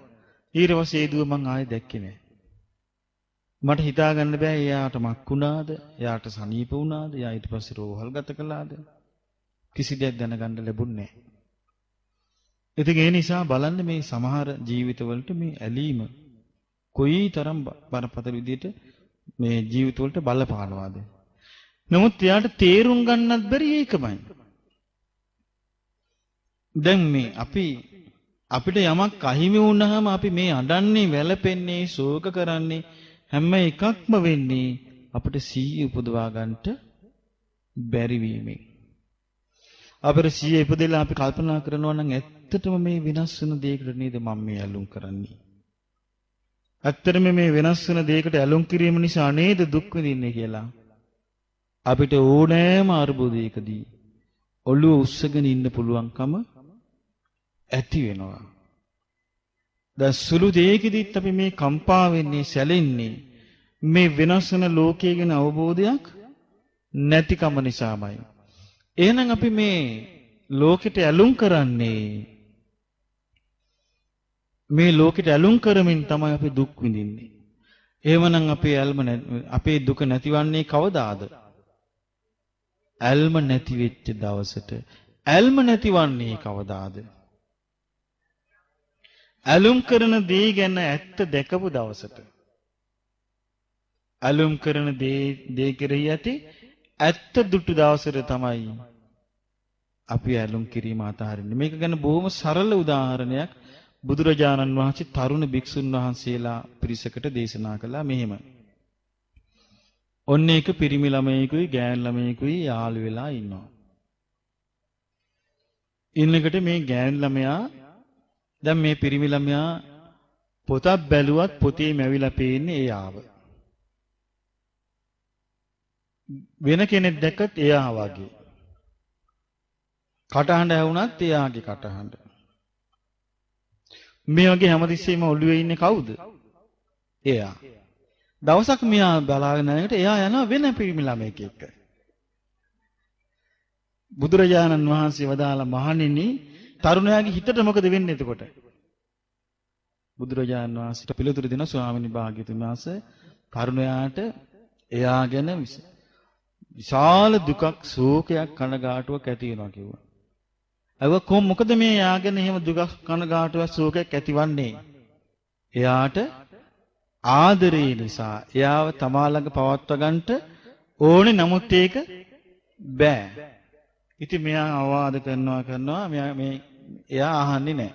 ඊට පස්සේ ඒ දුව මං ආයෙ දැක්කේ නැහැ. මට හිතා ගන්න බෑ එයාට මක් වුණාද? එයාට සනීප වුණාද? එයා ඊට පස්සේ රෝහල් ගත කළාද? කිසි දෙයක් දැනගන්න ලැබුණේ නැහැ. ඉතින් ඒ නිසා බලන්න මේ සමහර ජීවිතවලට මේ ඇලීම කොයිතරම් බරපතල විදිහට මේ ජීවිතවලට බලපානවාද? නමුත් එයාට තේරුම් ගන්නත් බැරි ඒකමයි. දැන් මේ අපිට යමක් අහිමි වුණාම අපි මේ අඬන්නේ, වැළපෙන්නේ, ශෝක කරන්නේ හැම එකක්ම වෙන්නේ අපිට සිහිය උපදවා ගන්නට බැරි වීමෙන්. අපේ සිහිය ඉපදෙලා අපි කල්පනා කරනවා නම් ඇත්තටම මේ වෙනස් වෙන දෙයකට නේද මම මේ ඇලුම් කරන්නේ. ඇත්තටම මේ වෙනස් වෙන දෙයකට ඇලුම් කිරීම නිසා නේද දුක් විඳින්නේ කියලා. අපිට ඕනෑම අරුබුදයකදී ඔළුව උස්සගෙන ඉන්න පුළුවන්කම ඇති වෙනවා. දැන් සුළු දෙයකදීත් අපි මේ කම්පා වෙන්නේ, සැලෙන්නේ මේ වෙනස් වෙන ලෝකයේ ගැන අවබෝධයක් නැතිකම නිසාමයි. එහෙනම් අපි මේ ලෝකෙට ඇලුම් කරන්නේ මේ ලෝකෙට ඇලුම් කරමින් තමයි අපි දුක් විඳින්නේ. එහෙමනම් අපේ දුක නැතිවන්නේ කවදාද? ඇල්ම නැති වෙච්ච දවසට ඇල්ම නැතිවන්නේ කවදාද? ඇලුම් කරන දේ ගැන ඇත්ත දැකපු දවසට. ඇලුම් කරන දේ කෙරෙහි ඇති ඇත්ත දුටු දවසට තමයි අපි ඇලුම් කිරීම අතහරින්නේ. මේක ගැන බොහොම සරල උදාහරණයක් බුදුරජාණන් වහන්සේ තරුණ භික්ෂුන් වහන්සේලා පිරිසකට දේශනා කළා මෙහෙම. ඔන්න එක පිරිමි ළමයෙකුයි ගෑනු ළමයෙකුයි යාළු වෙලා ඉන්නවා. ඉන්නකොට මේ ගෑනු ළමයා දැන් මේ පිරිමි ළමයා පොතක් බැලුවත් පොතේ මැවිලා පේන්නේ එයාව. වෙන කෙනෙක් දැක්කත් එයා වගේ. කටහඬ ඇහුණත් එයාගේ කටහඬ. මේ වගේ හැමතිස්සෙම ඔළුවේ ඉන්නේ කවුද? එයා. දවසක් මෙයා බලාගෙන යනකොට එයා යනවා වෙන පිරිමි ළමයෙක් එක්ක. බුදුරජාණන් වහන්සේ වදාලා මහණෙනි තරුණයාගේ හිතට මොකද වෙන්නේ එතකොට? බුදුරජාණන් වහන්සේට පිළිතුරු දෙන ස්වාමීනි භාග්‍යතුන් වහන්සේ තරුණයාට එයා ගැන විශාල දුකක් ශෝකයක් කනගාටුවක් ඇති වෙනවා කිව්වා. කොහොම මොකද මේ එයා ගැන එහෙම දුකක් කනගාටුවක් ශෝකයක් ඇතිවන්නේ? එයාට ආදරේ නිසා එයාව තමා ළඟ පවත්වා ගන්නට ඕනේ නමුත් ඒක බෑ. ඉතින් මෙයා අවවාද කරනවා එයා අහන්නේ නැහැ.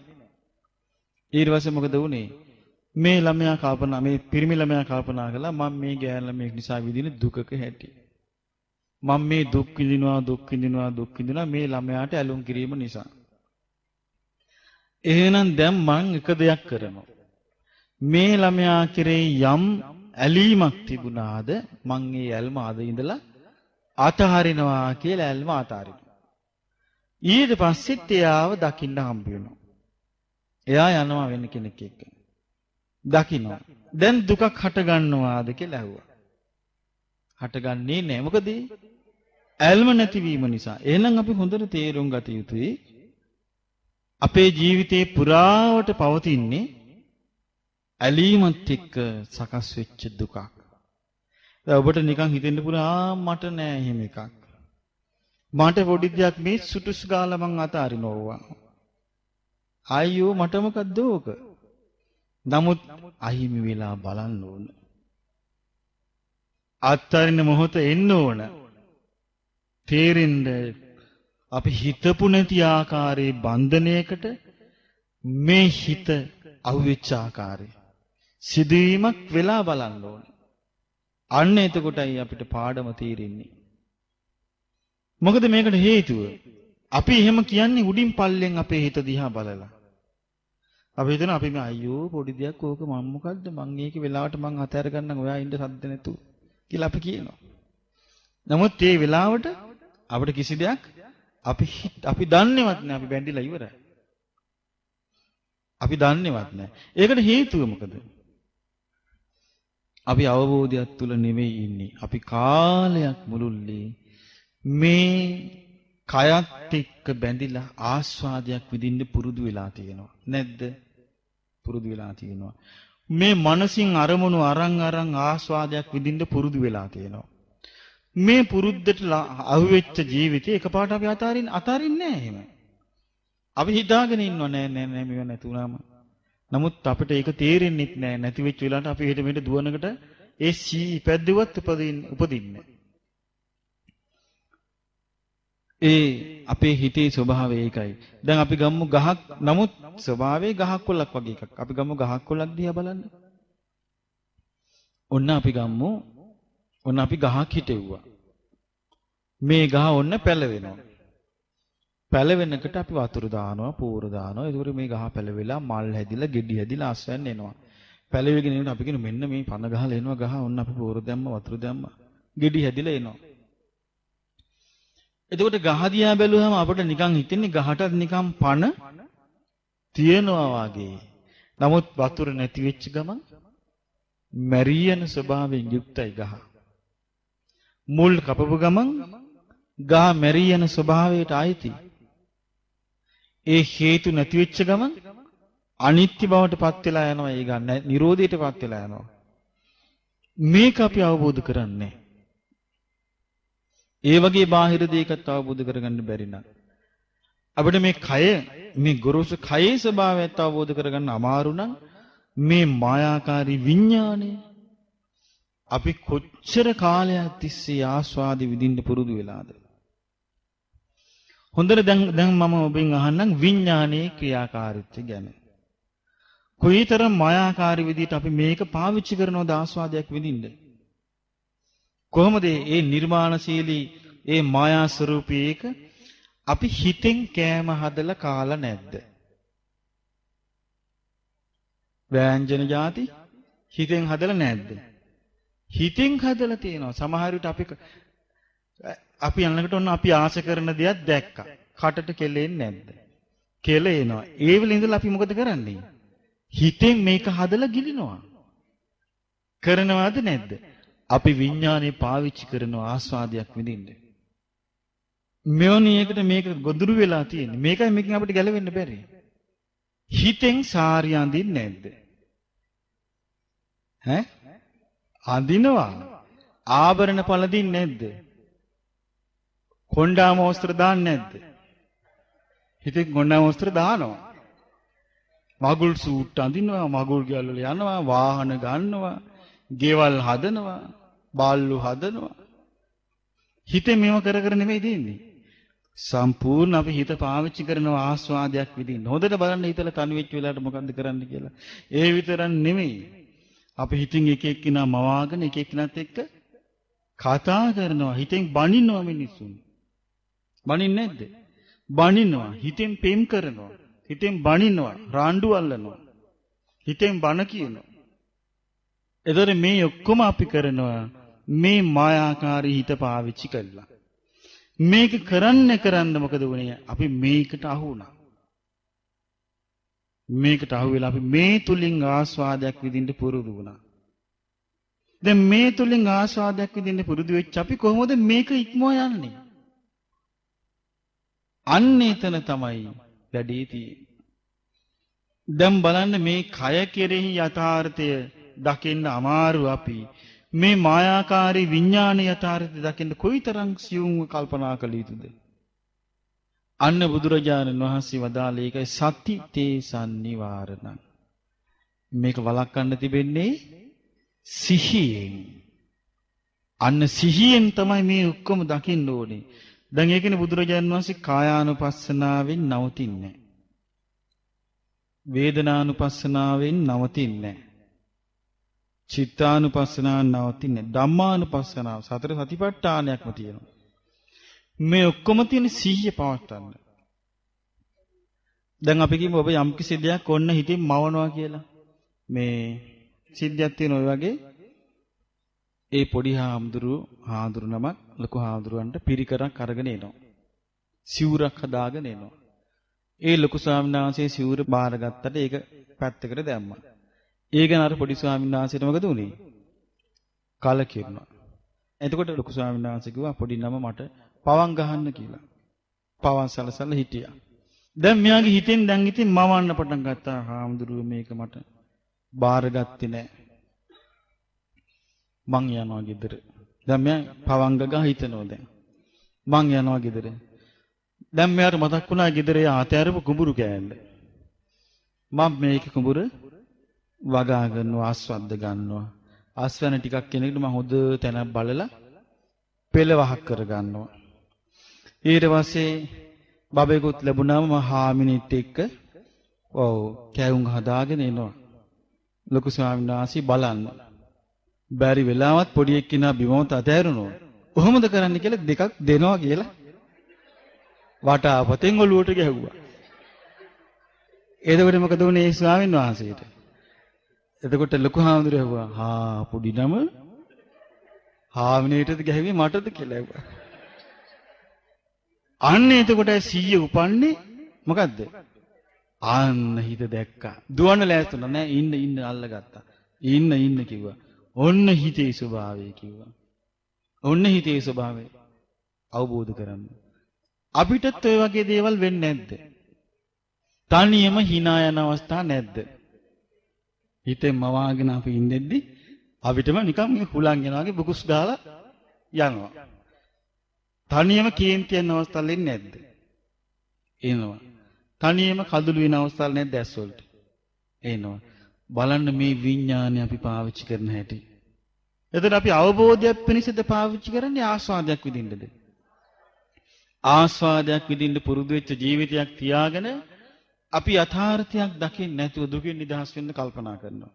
ඊට පස්සේ මොකද වුනේ? මේ ළමයා මේ පිරිමි ළමයා කල්පනා කළා මම මේ ගෑනු ළමයෙක් නිසා විඳින දුකක හැටි. මම මේ දුක් විඳිනවා මේ ළමයාට ඇලුම් කිරීම නිසා. එහෙනම් දැන් මං එක දෙයක් කරනවා. මේ ළමයා කෙරෙහි යම් ඇලීමක් තිබුණාද මං ඒ ඇල්ම අද ඉඳලා අතහරිනවා කියලා ඇල්ම අතහරිනවා. ඊට පස්සෙත් එයාව දකින්න හම්බ වෙනවා. එයා යනවා වෙන කෙනෙක් එක්ක. දකින්නවා. දැන් දුකක් හට ගන්නවාද කියලා ඇහුවා. හටගන්නේ නැහැ. මොකද ඇල්ම නැතිවීම නිසා. එහෙනම් අපි හොඳට තේරුම් ගත යුතුයි. අපේ ජීවිතේ පුරාවට පවතින්නේ ඇලීමත් එක්ක සකස් වෙච්ච දුකක්. දැන් ඔබට නිකන් හිතෙන්න පුළුවන් මට නෑ එහෙම එකක්. මට පොඩි දෙයක් මේ සුටුස් ගාලා මං අතාරිනවා. අයියෝ මට මොකද්ද ඕක? නමුත් අහිමි වෙලා බලන්න ඕන. අත්තරින මොහොත එන්න ඕන. තේරෙන්න අපි හිතපු නැති ආකාරයේ බන්ධනයකට මේ හිත අහුවෙච්ච ආකාරය සිදුවීමක් වෙලා බලන්න ඕන. අන්න එතකොටයි අපිට පාඩම තේරෙන්නේ. මොකද මේකට හේතුව අපි එහෙම කියන්නේ උඩින් පල්ලෙන් අපේ හිත දිහා බලලා. අපි හිතන අපි මේ අයියෝ පොඩි දෙයක් ඕක මම මොකද්ද මං ඒකේ වෙලාවට මං අතහැර ගන්නම් ඔයා ඉන්න සද්ද නැතු කියලා අපි කියනවා. නමුත් මේ වෙලාවට අපිට කිසි දෙයක් අපි දන්නේවත් නැහැ අපි බැඳිලා ඉවරයි. අපි දන්නේවත් නැහැ. ඒකට හේතුව මොකද? අපි අවබෝධයක් තුල නෙවෙයි ඉන්නේ. අපි කාලයක් මුළුල්ලේ මේ කයත් එක්ක බැඳිලා ආස්වාදයක් විඳින්න පුරුදු වෙලා තියෙනවා. නැද්ද? පුරුදු වෙලා තියෙනවා. මේ මනසින් අරමුණු අරන් ආස්වාදයක් විඳින්න පුරුදු වෙලා තියෙනවා. මේ පුරුද්දට අහුවෙච්ච ජීවිතේ එකපාරට අපි අතාරින්නේ නැහැ එහෙම. අපි හිතාගෙන ඉන්නව නෑ මේව නැතුණාම. නමුත් අපිට ඒක තේරෙන්නේ නැහැ. නැති වෙච්ච වෙලාවට අපි හෙට මෙහෙට දුවනකට ඒ පැද්දුවත් උපදින්නේ. ඒ අපේ හිතේ ස්වභාවය ඒකයි. දැන් අපි ගමු ගහක්. නමුත් ස්වභාවයේ ගහක් කොල්ලක් වගේ එකක්. අපි ගමු ගහක් කොල්ලක් දිහා බලන්න. ඔන්න අපි ගහක් හිටෙව්වා. මේ ගහ ඔන්න පැලවෙනවා. පැලවෙනකොට අපි වතුර දානවා, පෝර දානවා. ඒකෝර මේ ගහ පැලවිලා මල් හැදිලා, ගෙඩි හැදිලා ආස්වැන්න එනවා. පැලවිගෙන එනකොට අපි කියන මෙන්න මේ පන ගහලා එනවා ගහ. ඔන්න අපි පෝර දැම්මා, වතුර දැම්මා. ගෙඩි හැදිලා එනවා. එතකොට ගහ දිහා බැලුවම අපිට නිකන් හිතෙන්නේ ගහටත් නිකන් පන තියෙනවා වගේ. නමුත් වතුර නැති වෙච්ච ගමන් මැරියන ස්වභාවයෙන් යුක්තයි ගහ. මුල් කපපු ගමන් ගහ මැරියන ස්වභාවයට ආйти. ඒ හේතු නැති වෙච්ච ගමන් අනිත්‍ය බවට පත් වෙලා යනවා. ඒ ගන්න නිරෝධයට පත් වෙලා යනවා. මේක අපි අවබෝධ කරන්නේ. ඒ වගේ බාහිර දෙයකට අවබෝධ කරගන්න බැරි නම් අපිට මේ කය මේ ගොරෝසු කයේ ස්වභාවයත් අවබෝධ කරගන්න අමාරු නම් මේ මායාකාරී විඥානය අපි කොච්චර කාලයක් තිස්සේ ආස්වාද විඳින්න පුරුදු වෙලාද? හොඳට දැන් මම ඔබෙන් අහන්නම් විඥානයේ ක්‍රියාකාරීත්වය ගැන. කොයිතරම් මායාකාරී විදිහට අපි මේක පාවිච්චි කරනවද ආස්වාදයක් විඳින්න? කොහොමද මේ නිර්මාණශීලී මේ මායා ස්වરૂපයක අපි හිතෙන් කෑම හදලා කාලා නැද්ද? ව්‍යංජන ಜಾති හිතෙන් හදලා නැද්ද? හිතෙන් හදලා තියෙනවා. සමහර විට අපි අන්නකට ඔන්න අපි ආස කරන දේක් දැක්කා. කටට කෙලෙන්නේ නැද්ද? කෙලෙනවා. ඒ වෙලේ ඉඳලා අපි මොකද කරන්නේ? හිතෙන් මේක හදලා ගිලිනවා. කරනවද නැද්ද? අපි විඥානේ පාවිච්චි කරන ආස්වාදයක් විඳින්න. මෙවැනි එකට මේක ගොදුරු වෙලා තියෙන්නේ. මේකයි මේකෙන් අපිට ගැලවෙන්න බැරි. හිතෙන් සාරිය අඳින්නේ නැද්ද? ඈ? අඳිනවා. ආභරණ පළඳින්නේ නැද්ද? කොණ්ඩාම වස්ත්‍ර දාන්නේ නැද්ද? හිතෙන් කොණ්ඩාම වස්ත්‍ර දානවා. මගුල් සූට් අඳිනවා, මගුල් ගැල්වල යනවා, වාහන ගන්නවා, ගෙවල් හදනවා, බාල්ලු හදනවා. හිතේ මේව කර කර නෙමෙයි දෙන්නේ. සම්පූර්ණ අපි හිත පාවිච්චි කරන ආස්වාදයක් විදිහින්. හොඳට බලන්න හිතලා තනි වෙච්ච වෙලාවට මොකද්ද කරන්න කියලා. ඒ විතරක් නෙමෙයි. අපි හිතින් එක එක්කිනා මවාගෙන එක එක්කිනාත් එක්ක කතා කරනවා. හිතෙන් බනිනවා මිනිස්සුන්. බනින්නේ නැද්ද? බනිනවා. හිතෙන් පෙම් කරනවා. හිතෙන් බනිනවා. රාණ්ඩු අල්ලනවා. හිතෙන් බන කියනවා. එතකොට මේ ඔක්කොම අපි කරනවා මේ මායාකාරී හිත පාවිච්චි කරලා. මේක කරන්න මොකද වුනේ? අපි මේකට අහු වුණා. මේකට අහු වෙලා අපි මේ තුලින් ආස්වාදයක් විඳින්න පුරුදු වුණා. දැන් මේ තුලින් ආස්වාදයක් විඳින්න පුරුදු වෙච්ච අපි කොහොමද මේක ඉක්මව යන්නේ? අන්න එතන තමයි වැඩේ තියෙන්නේ. දැන් බලන්න මේ කය කෙරෙහි යථාර්ථය දකින්න අමාරු අපි මේ මායාකාරී විඥානීය යථාර්ථය දකින්න කොයිතරම් සියුම්ව කල්පනා කළ යුතුද? අන්න බුදුරජාණන් වහන්සේ වදාළේ ඒකයි සති තේ සම්නිවාරණ. මේක වළක්වන්න තිබෙන්නේ සිහියෙන්. අන්න සිහියෙන් තමයි මේ ඔක්කොම දකින්න ඕනේ. දැන් ඒකනේ බුදුරජාණන් වහන්සේ කායානුපස්සනාවෙන් නවතින්නේ. වේදනානුපස්සනාවෙන් නවතින්නේ. චිත්තානුපස්සනාව නවතින්නේ. ධම්මානුපස්සනාව සතර සතිපට්ඨානයක්ම තියෙනවා. මේ ඔක්කොම තියෙන සිහිය පවත්වන්න. දැන් අපි කියමු ඔබ යම් කිසි දෙයක් ඔන්න හිතින් මවනවා කියලා. මේ සිද්ධියක් තියෙන ඔය වගේ ඒ පොඩි හාමුදුරු නමක් ලොකු හාමුදුරුවන්ට පිරිකරක් අරගෙන එනවා. සිවුරක් හදාගෙන එනවා. ඒ ලොකු ස්වාමීන් වහන්සේ සිවුර බාරගත්තට ඒක පැත්තකට දැම්මා. ඒ ගැන අර පොඩි ස්වාමීන් වහන්සේට මොකද උනේ? කලකිරුණා. එතකොට ලොකු ස්වාමීන් වහන්සේ කිව්වා පොඩි නම මට පවන් ගහන්න කියලා. පවන් සලසල හිටියා. දැන් මෙයාගේ හිතෙන් දැන් ඉතින් මවන්න පටන් ගත්තා. හාමුදුරුවෝ මේක මට බාරගත්තේ නැහැ. මං යනවා ගෙදර. දැන් මෙයා පවන් ගහ හිතනවා දැන්. මං යනවා ගෙදර. දැන් මෙයාට මතක් වුණා ගෙදර ආතෑරපු කුඹුරු කෑල්ල. මම මේක කුඹුර වගා ගන්නවා ආස්වද්ද ගන්නවා. ආස්වැන ටිකක් කෙනෙක්ට මම හොඳ තැනක් බලලා පෙළ වහක් කර ගන්නවා. ඊට පස්සේ බබෙකුත් ලැබුණාම මම හාමිනෙත් එක්ක කැවුම් හදාගෙන එනවා. ලොකු ස්වාමීන් වහන්සේ බලන්න. බැරි වෙලාවත් පොඩි එක්කිනා බිමවත අතෑරුණා. කොහොමද කරන්න කියලා දෙකක් දෙනවා කියලා වටාපතෙන් ඔළුවට ගැහුවා. එතකොට මොකද වුනේ ඒ ස්වාමීන් වහන්සේට? එතකොට ලොකු හාමුදුරුවෝ ඇහුවා පොඩි නම හාමිනේටද ගැහුවේ මටද කියලා ඇහුවා. අන්න එතකොට 100 උපන්නේ මොකද්ද? අන්න හිත දැක්කා. දුවන්න ලෑස්තුණා නෑ ඉන්න අල්ලගත්තා. ඉන්න කිව්වා. ඔන්න හිතේ ස්වභාවය කිව්වා. ඔන්න හිතේ ස්වභාවය අවබෝධ කරගන්න. අපිටත් ඔය වගේ දේවල් වෙන්නේ නැද්ද? තනියම hina යන අවස්ථා නැද්ද? හිතෙන් මවාගෙන අපි ඉඳෙද්දි අපිටම නිකන් මේ හුලං යනවා වගේ බුකුස් ගාලා යනවා. තනියම කේන්ති යන අවස්ථාවල් එන්නේ නැද්ද? එනවා. තනියම කඳුළු වෙන අවස්ථාවල් නැද්ද ඇස් වලට? එනවා. බලන්න මේ විඥානය අපි පාවිච්චි කරන හැටි. එතකොට අපි අවබෝධයක් පිණිසද පාවිච්චි කරන්නේ ආස්වාදයක් විඳින්නද? ආස්වාදයක් විඳින්න පුරුදු වෙච්ච ජීවිතයක් තියාගෙන අපි යථාර්ථයක් දකින්න නැතුව දුකින් නිදහස් වෙන්න කල්පනා කරනවා.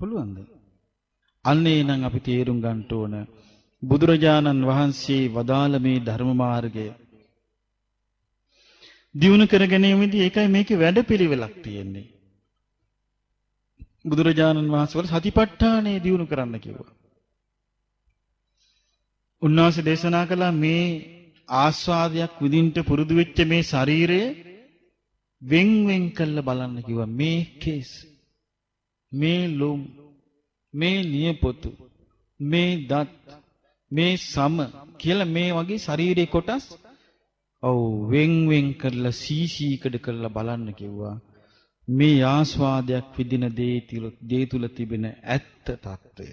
පුළුවන්ද? අන්න එනම් අපි තේරුම් ගන්න ඕන බුදුරජාණන් වහන්සේ වදාළ මේ ධර්ම මාර්ගය දියුණු කර ගැනීමේදී ඒකයි මේකේ වැඩපිළිවෙලක් තියෙන්නේ. බුදුරජාණන් වහන්සේ වල සතිපට්ඨානය දියුණු කරන්න කිව්වා. උන්වහන්සේ දේශනා කළා මේ ආස්වාදයක් විඳින්න පුරුදු වෙච්ච මේ ශරීරය වෙන් වෙන් කරලා බලන්න කිව්වා. මේ කේස්, මේ ලොම්, මේ නියපොතු, මේ දත්, මේ සම කියලා මේ වගේ ශරීරයේ කොටස් ඔව් වෙන් වෙන් කරලා සීසීකඩ කරලා බලන්න කිව්වා. මේ ආස්වාදයක් විඳින දේ තුල තිබෙන ඇත්ත తত্ত্বය.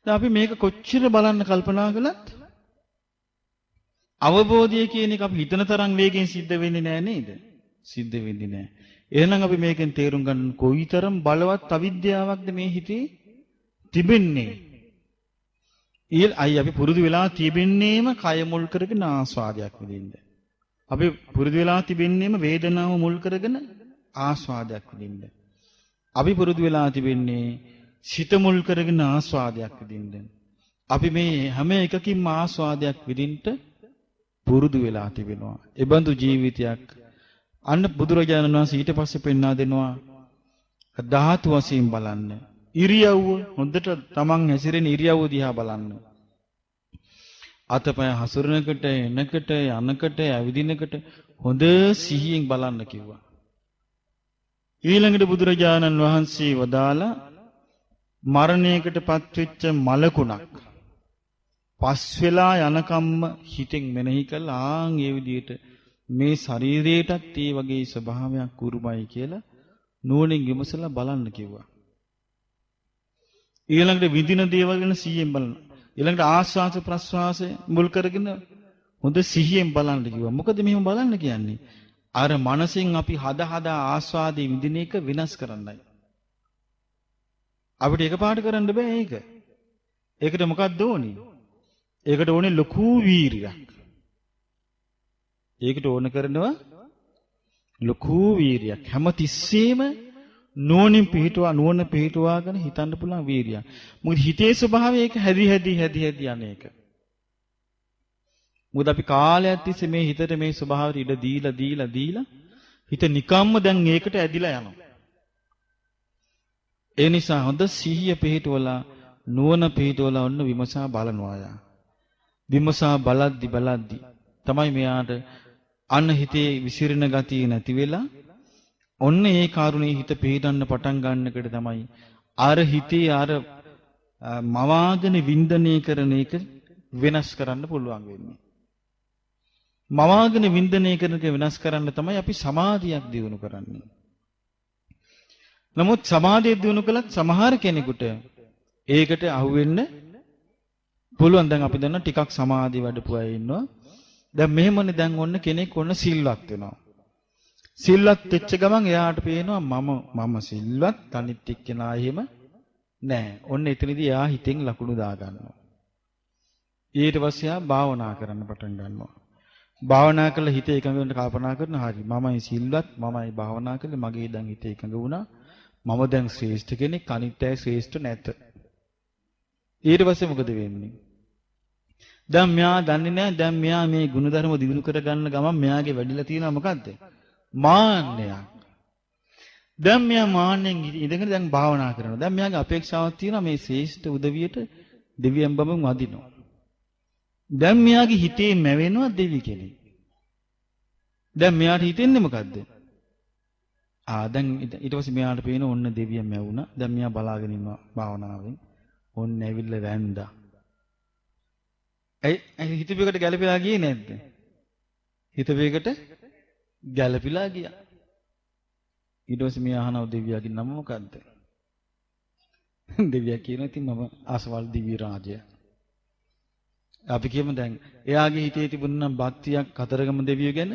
දැන් අපි මේක කොච්චර බලන්න කල්පනා කළත් අවබෝධය කියන එක අපි හිතන තරම් වේගෙන් සිද්ධ වෙන්නේ නැහැ නේද? සිද්ධ වෙන්නේ නැහැ. එහෙනම් අපි මේකෙන් තේරුම් ගන්න කොයිතරම් බලවත් අවිද්‍යාවක්ද මේ හිතේ තිබෙන්නේ. අපි පුරුදු වෙලා තිබෙන්නේම කය මුල් කරගෙන ආස්වාදයක් විඳින්න. අපි පුරුදු වෙලා තිබෙන්නේම වේදනාව මුල් කරගෙන ආස්වාදයක් විඳින්න. අපි පුරුදු වෙලා තිබෙන්නේ සිත මුල් කරගෙන ආස්වාදයක් විඳින්න. අපි මේ හැම එකකින්ම ආස්වාදයක් විඳින්න පුරුදු වෙලා තිබෙනවා. ඒ බඳු ජීවිතයක් අන්න බුදුරජාණන් වහන්සේ ඊට පස්සේ පෙන්වා දෙනවා ධාතු වශයෙන් බලන්න. ඉරියව්ව හොඳට තමන් හැසිරෙන ඉරියව්ව දිහා බලන්න. අතපය හසුරනකට, එනකට, යනකට, ඇවිදිනකට හොඳ සිහියෙන් බලන්න කිව්වා. ඊළඟට බුදුරජාණන් වහන්සේ වදාලා මරණයකටපත් වෙච්ච මලකුණක් පස් වෙලා යනකම්ම හිතෙන් මෙනෙහි කළා ආන් ඒ විදිහට මේ ශරීරයටත් ඒ වගේ ස්වභාවයක් උරුමයි කියලා නුවණින් විමසලා බලන්න කිව්වා. ඊළඟට විඳින දේවල් ගැන සිහියෙන් බලන්න. ඊළඟට ආස්වාස ප්‍රස්වාසය මුල් කරගෙන හොඳ සිහියෙන් බලන්න කිව්වා. මොකද මෙහෙම බලන්න කියන්නේ? අර මනසෙන් අපි හදා ආස්වාදේ විඳින එක විනාශ කරන්නයි. අපිට එකපාරට කරන්න බෑ ඒක. ඒකට මොකක්ද ඕනේ? ඒකට ඕනේ ලොකු වීරියක්. ඒකට ඕන කරනවා ලොකු වීරියක්. හැම තිස්සෙම නුවණින් පිහිටුවාගෙන හිතන්න පුළුවන් වීරියක්. මොකද හිතේ ස්වභාවය ඒක හැදි අනේක. මොකද අපි කාලයක් තිස්සේ මේ හිතට මේ ස්වභාවයට ඉඩ දීලා හිත නිකම්ම දැන් ඒකට ඇදිලා යනවා. ඒ නිසා හොඳ සිහිය පිහිටවලා නුවණ පිහිටවලා ඔන්න විමසා බලනවා යා. විමසා බලද්දි තමයි මෙයාට අන්න හිතේ විසිරෙන ගතිය නැති වෙලා ඔන්න ඒ කාරුණේ හිත පිහිටන්න පටන් ගන්නකොට තමයි අර හිතේ අර මවාගෙන වින්දනය කරන එක වෙනස් කරන්න පුළුවන් වෙන්නේ. මවාගෙන වින්දනය කරන එක වෙනස් කරන්න තමයි අපි සමාධියක් දියුණු කරන්නේ. නමුත් සමාධිය දියුණු කළත් සමහර කෙනෙකුට ඒකට අහුවෙන්න පුළුවන්. දැන් අපි දන්න ටිකක් සමාධිය වඩපු අය ඉන්නවා. දැන් මෙහෙමනේ දැන් ඔන්න කෙනෙක් ඔන්න සිල්වත් වෙනවා. සිල්වත් වෙච්ච ගමන් එයාට පේනවා මම සිල්වත් අනිත් එක්කෙනා එහෙම නෑ. ඔන්න එතනදී එයා හිතෙන් ලකුණු දා ගන්නවා. ඊට පස්සේ එයා භාවනා කරන්න පටන් ගන්නවා. භාවනා කළා හිත එකඟ වෙන්න කල්පනා කරනවා. හරි මමයි සිල්වත් මමයි භාවනා කළේ මගේ දැන් හිත එකඟ වුණා. මම දැන් ශ්‍රේෂ්ඨ කෙනෙක් අනිත් අය ශ්‍රේෂ්ඨ නැත. ඊට පස්සේ මොකද වෙන්නේ? දැන් මෙයා දන්නේ නැහැ දැන් මෙයා මේ ගුණධර්ම දිනු කර ගන්න ගමන් මෙයාගේ වැඩිලා තියෙනවා මොකද්ද? මාන්නයක්. දැන් මෙයා මාන්නෙන් ඉඳගෙන දැන් භාවනා කරනවා. දැන් මෙයාගේ අපේක්ෂාවක් තියෙනවා මේ ශ්‍රේෂ්ඨ උදවියට දෙවියන් බඹුන් වදිනවා. දැන් මෙයාගේ හිතේ මැවෙනවා දෙවි කෙනෙක්. දැන් මෙයාට හිතෙන්නේ මොකද්ද? දැන් ඊට පස්සේ මෙයාට පේන ඔන්න දෙවියන් මැවුණා. දැන් මෙයා බලාගෙන ඉන්නවා භාවනාවෙන්. ඔන්න ඇවිල්ලා වැන්දා. ඇයි හිතපේකට ගැළපෙලා ගියේ නැද්ද? හිතපේකට ගැළපිලා ගියා. ඊට පස්සේ මෙයා අහනවා දෙවියාගේ නම මොකද්ද? දෙවියා කියනවා ඉතින් මම ආසවල් දිවි රාජය. අපි කියමු දැන් එයාගේ හිතේ තිබුණ භක්තියක් කතරගම දෙවියෝ ගැන.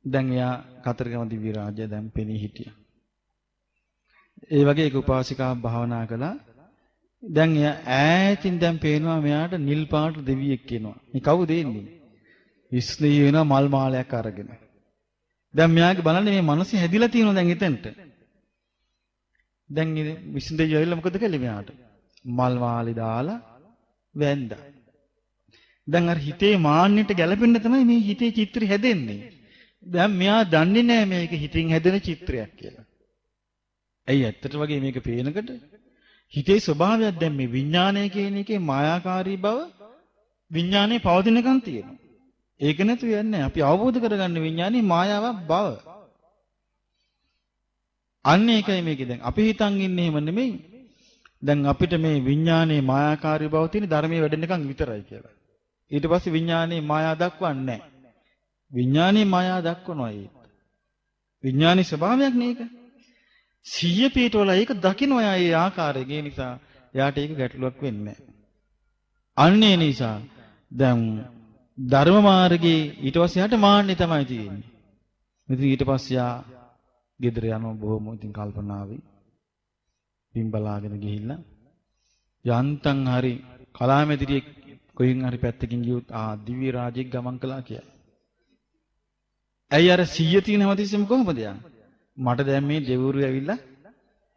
දැන් එයා කතරගම දිව්‍ය රාජ්‍ය දැන් පෙනී හිටියා. ඒ වගේ එක උපාසිකාවක් භාවනා කළා. දැන් එයා ඈතින් දැන් පේනවා මෙයාට නිල් පාට දෙවියෙක් එනවා. මේ කවුද එන්නේ? විශ්ලී වෙනවා මල් මාලයක් අරගෙන. දැන් මෙයාගේ බලන්නේ මේ මනස හැදිලා තියෙනවා දැන් එතෙන්ට. දැන් ඉතින් විශ්ලී දෙවියෝ ඇවිල්ලා මොකද කළේ මෙයාට? මල් මාලි දාලා වැන්දා. දැන් අර හිතේ මාන්නයට ගැලපෙන්න තමයි මේ හිතේ චිත්‍රය හැදෙන්නේ. දැන් මෙයා දන්නේ නැහැ මේක හිතින් හැදෙන චිත්‍රයක් කියලා. ඇයි ඇත්තට වගේ මේක පේනකට හිතේ ස්වභාවයක් දැන් මේ විඥානය කියන එකේ මායාකාරී බව විඥානේ පවතිනකන් තියෙනවා. ඒක නැතු යන්නේ අපි අවබෝධ කරගන්න විඥානේ මායාවක් බව. අන්න ඒකයි මේකේ දැන් අපි හිතන් ඉන්නේ එහෙම නෙමෙයි. දැන් අපිට මේ විඥානේ මායාකාරී බව තියෙන ධර්මයේ වැඩෙනකන් විතරයි කියලා. ඊට පස්සේ විඥානේ මායා දක්වන්නේ නැහැ. විඥානේ මායා දක්වනවා ඒක. විඥානේ ස්වභාවයක් නේක. සිහිය පිටවල ඒක දකින්නවා ඒ ආකාරයෙන්. ඒ නිසා එයාට ඒක ගැටලුවක් වෙන්නේ නැහැ. අන්න ඒ නිසා දැන් ධර්ම මාර්ගයේ ඊට පස්සේ යට මාන්නේ තමයි තියෙන්නේ. ඉතින් ඊට පස්සේ යා ගෙදර යනවා බොහොම ඉතින් කල්පනාවේ. පින් බලාගෙන ගිහිල්ලා යන්තම් හරි කලාමැදිරියේ කොහෙන් හරි පැත්තකින් ගියොත් දිව්‍ය රාජ්‍යයක් ගමන් කළා කියලා. ඇයි අර 100 තියෙන හැමතිස්සෙම කොහොමද යන්නේ? මට දැන් මේ දෙවිවරු ඇවිල්ලා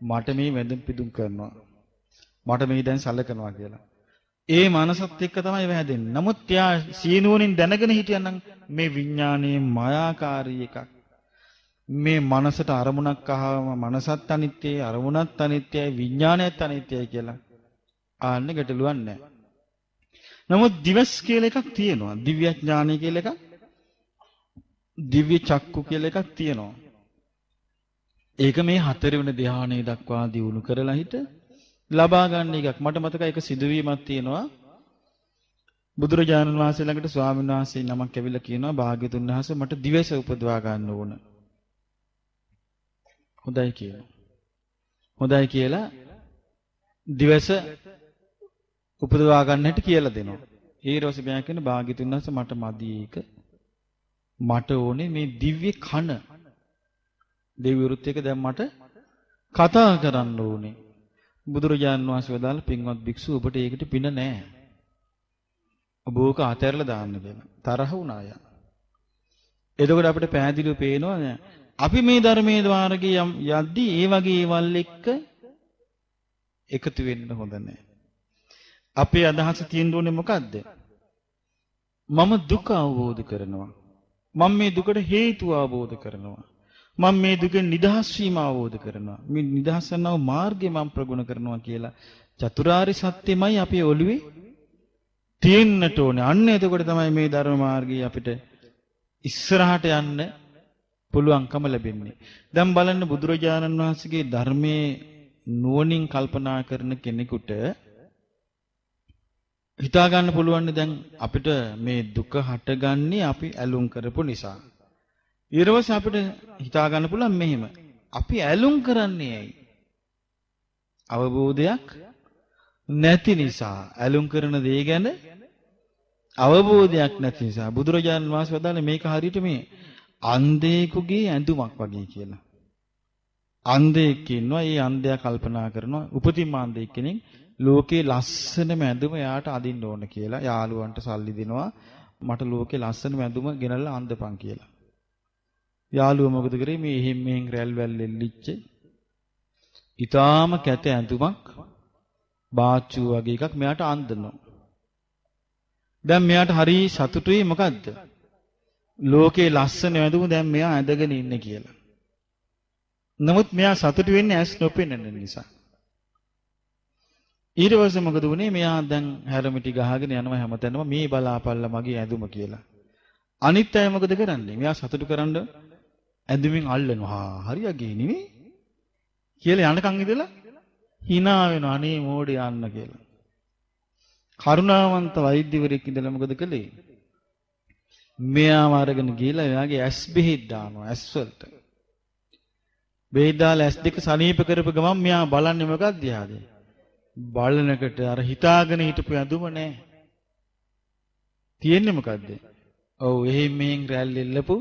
මට මේ වැඳුම් පිදුම් කරනවා. මට මේ දැන් සලකනවා කියලා. ඒ මනසත් එක්ක තමයි වැදෙන්නේ. නමුත් යා සීනුවණින් දැනගෙන හිටියනම් මේ විඥානයේ මායාකාරී එකක්. මේ මනසට අරමුණක් ආවම මනසත් අනිත්‍යයි, අරමුණත් අනිත්‍යයි, විඥානයත් අනිත්‍යයි කියලා ආන්න ගැටලුවක් නැහැ. නමුත් දිවස් කියලා එකක් තියෙනවා. දිව්‍ය ඥානය කියලා එකක්. දිව්‍ය චක්කු කියලා එකක් තියෙනවා. ඒක මේ 4 වෙනි ධ්‍යානයේ දක්වා දියුණු කරලා හිට ලබා ගන්න එකක්. මට මතකයි එක සිදුවීමක් තියෙනවා. බුදුරජාණන් වහන්සේ ළඟට ස්වාමීන් වහන්සේ නමක් ඇවිල්ලා කියනවා භාග්‍යතුන් වහන්සේ මට දිවස උපදවා ගන්න ඕන. හොඳයි කියලා. හොඳයි කියලා දිවස උපදවා ගන්නට කියලා දෙනවා. ඊරෝසි බෑ කියන භාග්‍යතුන් වහන්සේ මට මදි ඒක. මට ඕනේ මේ දිව්‍ය කන දෙවිවරුත් එක්ක දැන් මට කතා කරන්න ඕනේ. බුදුරජාණන් වහන්සේ වදාළ පින්වත් භික්ෂුව ඔබට ඒකට පින නැහැ. ඔබ ඕක අතහැරලා දාන්න කියලා. තරහ වුණා යා. එතකොට අපිට පැහැදිලිව පේනවා අපි මේ ධර්මයේ මාර්ගයේ යද්දී ඒ වගේ ඒවල් එක්ක එකතු වෙන්න හොඳ නැහැ. අපේ අදහස තියෙන්න ඕනේ මොකද්ද? මම දුක අවබෝධ කරනවා. මම මේ දුකට හේතුව අවබෝධ කරනවා. මම මේ දුකෙන් නිදහස් වීම අවබෝධ කරනවා. මේ නිදහස් වෙනව මාර්ගය මම ප්‍රගුණ කරනවා කියලා චතුරාර්ය සත්‍යමයි අපේ ඔළුවේ තියෙන්නට ඕනේ. අන්න එතකොට තමයි මේ ධර්ම මාර්ගයේ අපිට ඉස්සරහට යන්න පුළුවන්කම ලැබෙන්නේ. දැන් බලන්න බුදුරජාණන් වහන්සේගේ ධර්මයේ නුවණින් කල්පනා කරන කෙනෙකුට හිතා ගන්න පුළුවන් දැන් අපිට මේ දුක හටගන්නේ අපි ඇලුම් කරපු නිසා. ඊළඟට අපිට හිතා ගන්න පුළුවන් මෙහෙම. අපි ඇලුම් කරන්නේ ඇයි? අවබෝධයක් නැති නිසා. ඇලුම් කරන දේ ගැන අවබෝධයක් නැති නිසා. බුදුරජාණන් වහන්සේ වදාළේ මේක හරියට මේ අන්ධයෙකුගේ ඇඳුමක් වගේ කියලා. අන්ධයෙක් ඉන්නවා. ඒ අන්ධයා කල්පනා කරනවා උපතින්ම අන්ධයෙක් කෙනෙක් ලෝකේ ලස්සනම ඇඳුම එයාට අදින්න ඕන කියලා. යාළුවන්ට සල්ලි දෙනවා. මට ලෝකේ ලස්සනම ඇඳුම ගෙනල්ලා අඳපන් කියලා. යාළුවා මොකද කරේ? මේ එහෙම් මෙහෙන් රැල් වැල් එල්ලිච්ච ඊටාම කැත ඇඳුමක් බාච්චු වගේ එකක් මෙයාට අඳිනවා. දැන් මෙයාට හරි සතුටුයි මොකද්ද? ලෝකේ ලස්සන ඇඳුම දැන් මෙයා ඇඳගෙන ඉන්නේ කියලා. නමුත් මෙයා සතුටු වෙන්නේ ඇස් නොපෙනෙන නිසා. ඊට පස්සේ මොකද වුනේ? මෙයා දැන් හැරමිටි ගහගෙන යනවා හැමතැනම මේ බලාපල්ලා මගේ ඇඳුම කියලා. අනිත් අය මොකද කරන්නේ? මෙයා සතුටු කරන්න ඇඳුමින් අල්ලනවා. හරියගේ නෙවෙයි කියලා යනකන් ඉඳලා hina වෙනවා. අනේ මෝඩේ යන්න කියලා. කරුණාවන්ත වෛද්‍යවරයෙක් ඉඳලා මොකද කළේ? මෙයාම අරගෙන ගිහලා එයාගේ ඇස් බෙහෙත් දානවා ඇස් වලට. බෙහෙත් දාලා ඇස් දෙක සනීප කරපු ගමන් මෙයා බලන්නේ මොකක්ද? බලනකට අර හිතාගෙන හිටපු ඇඳුම නැහැ. තියෙන්නේ මොකද්ද? ඔව් එහෙන් මෙහෙන් රැල් එල්ලපු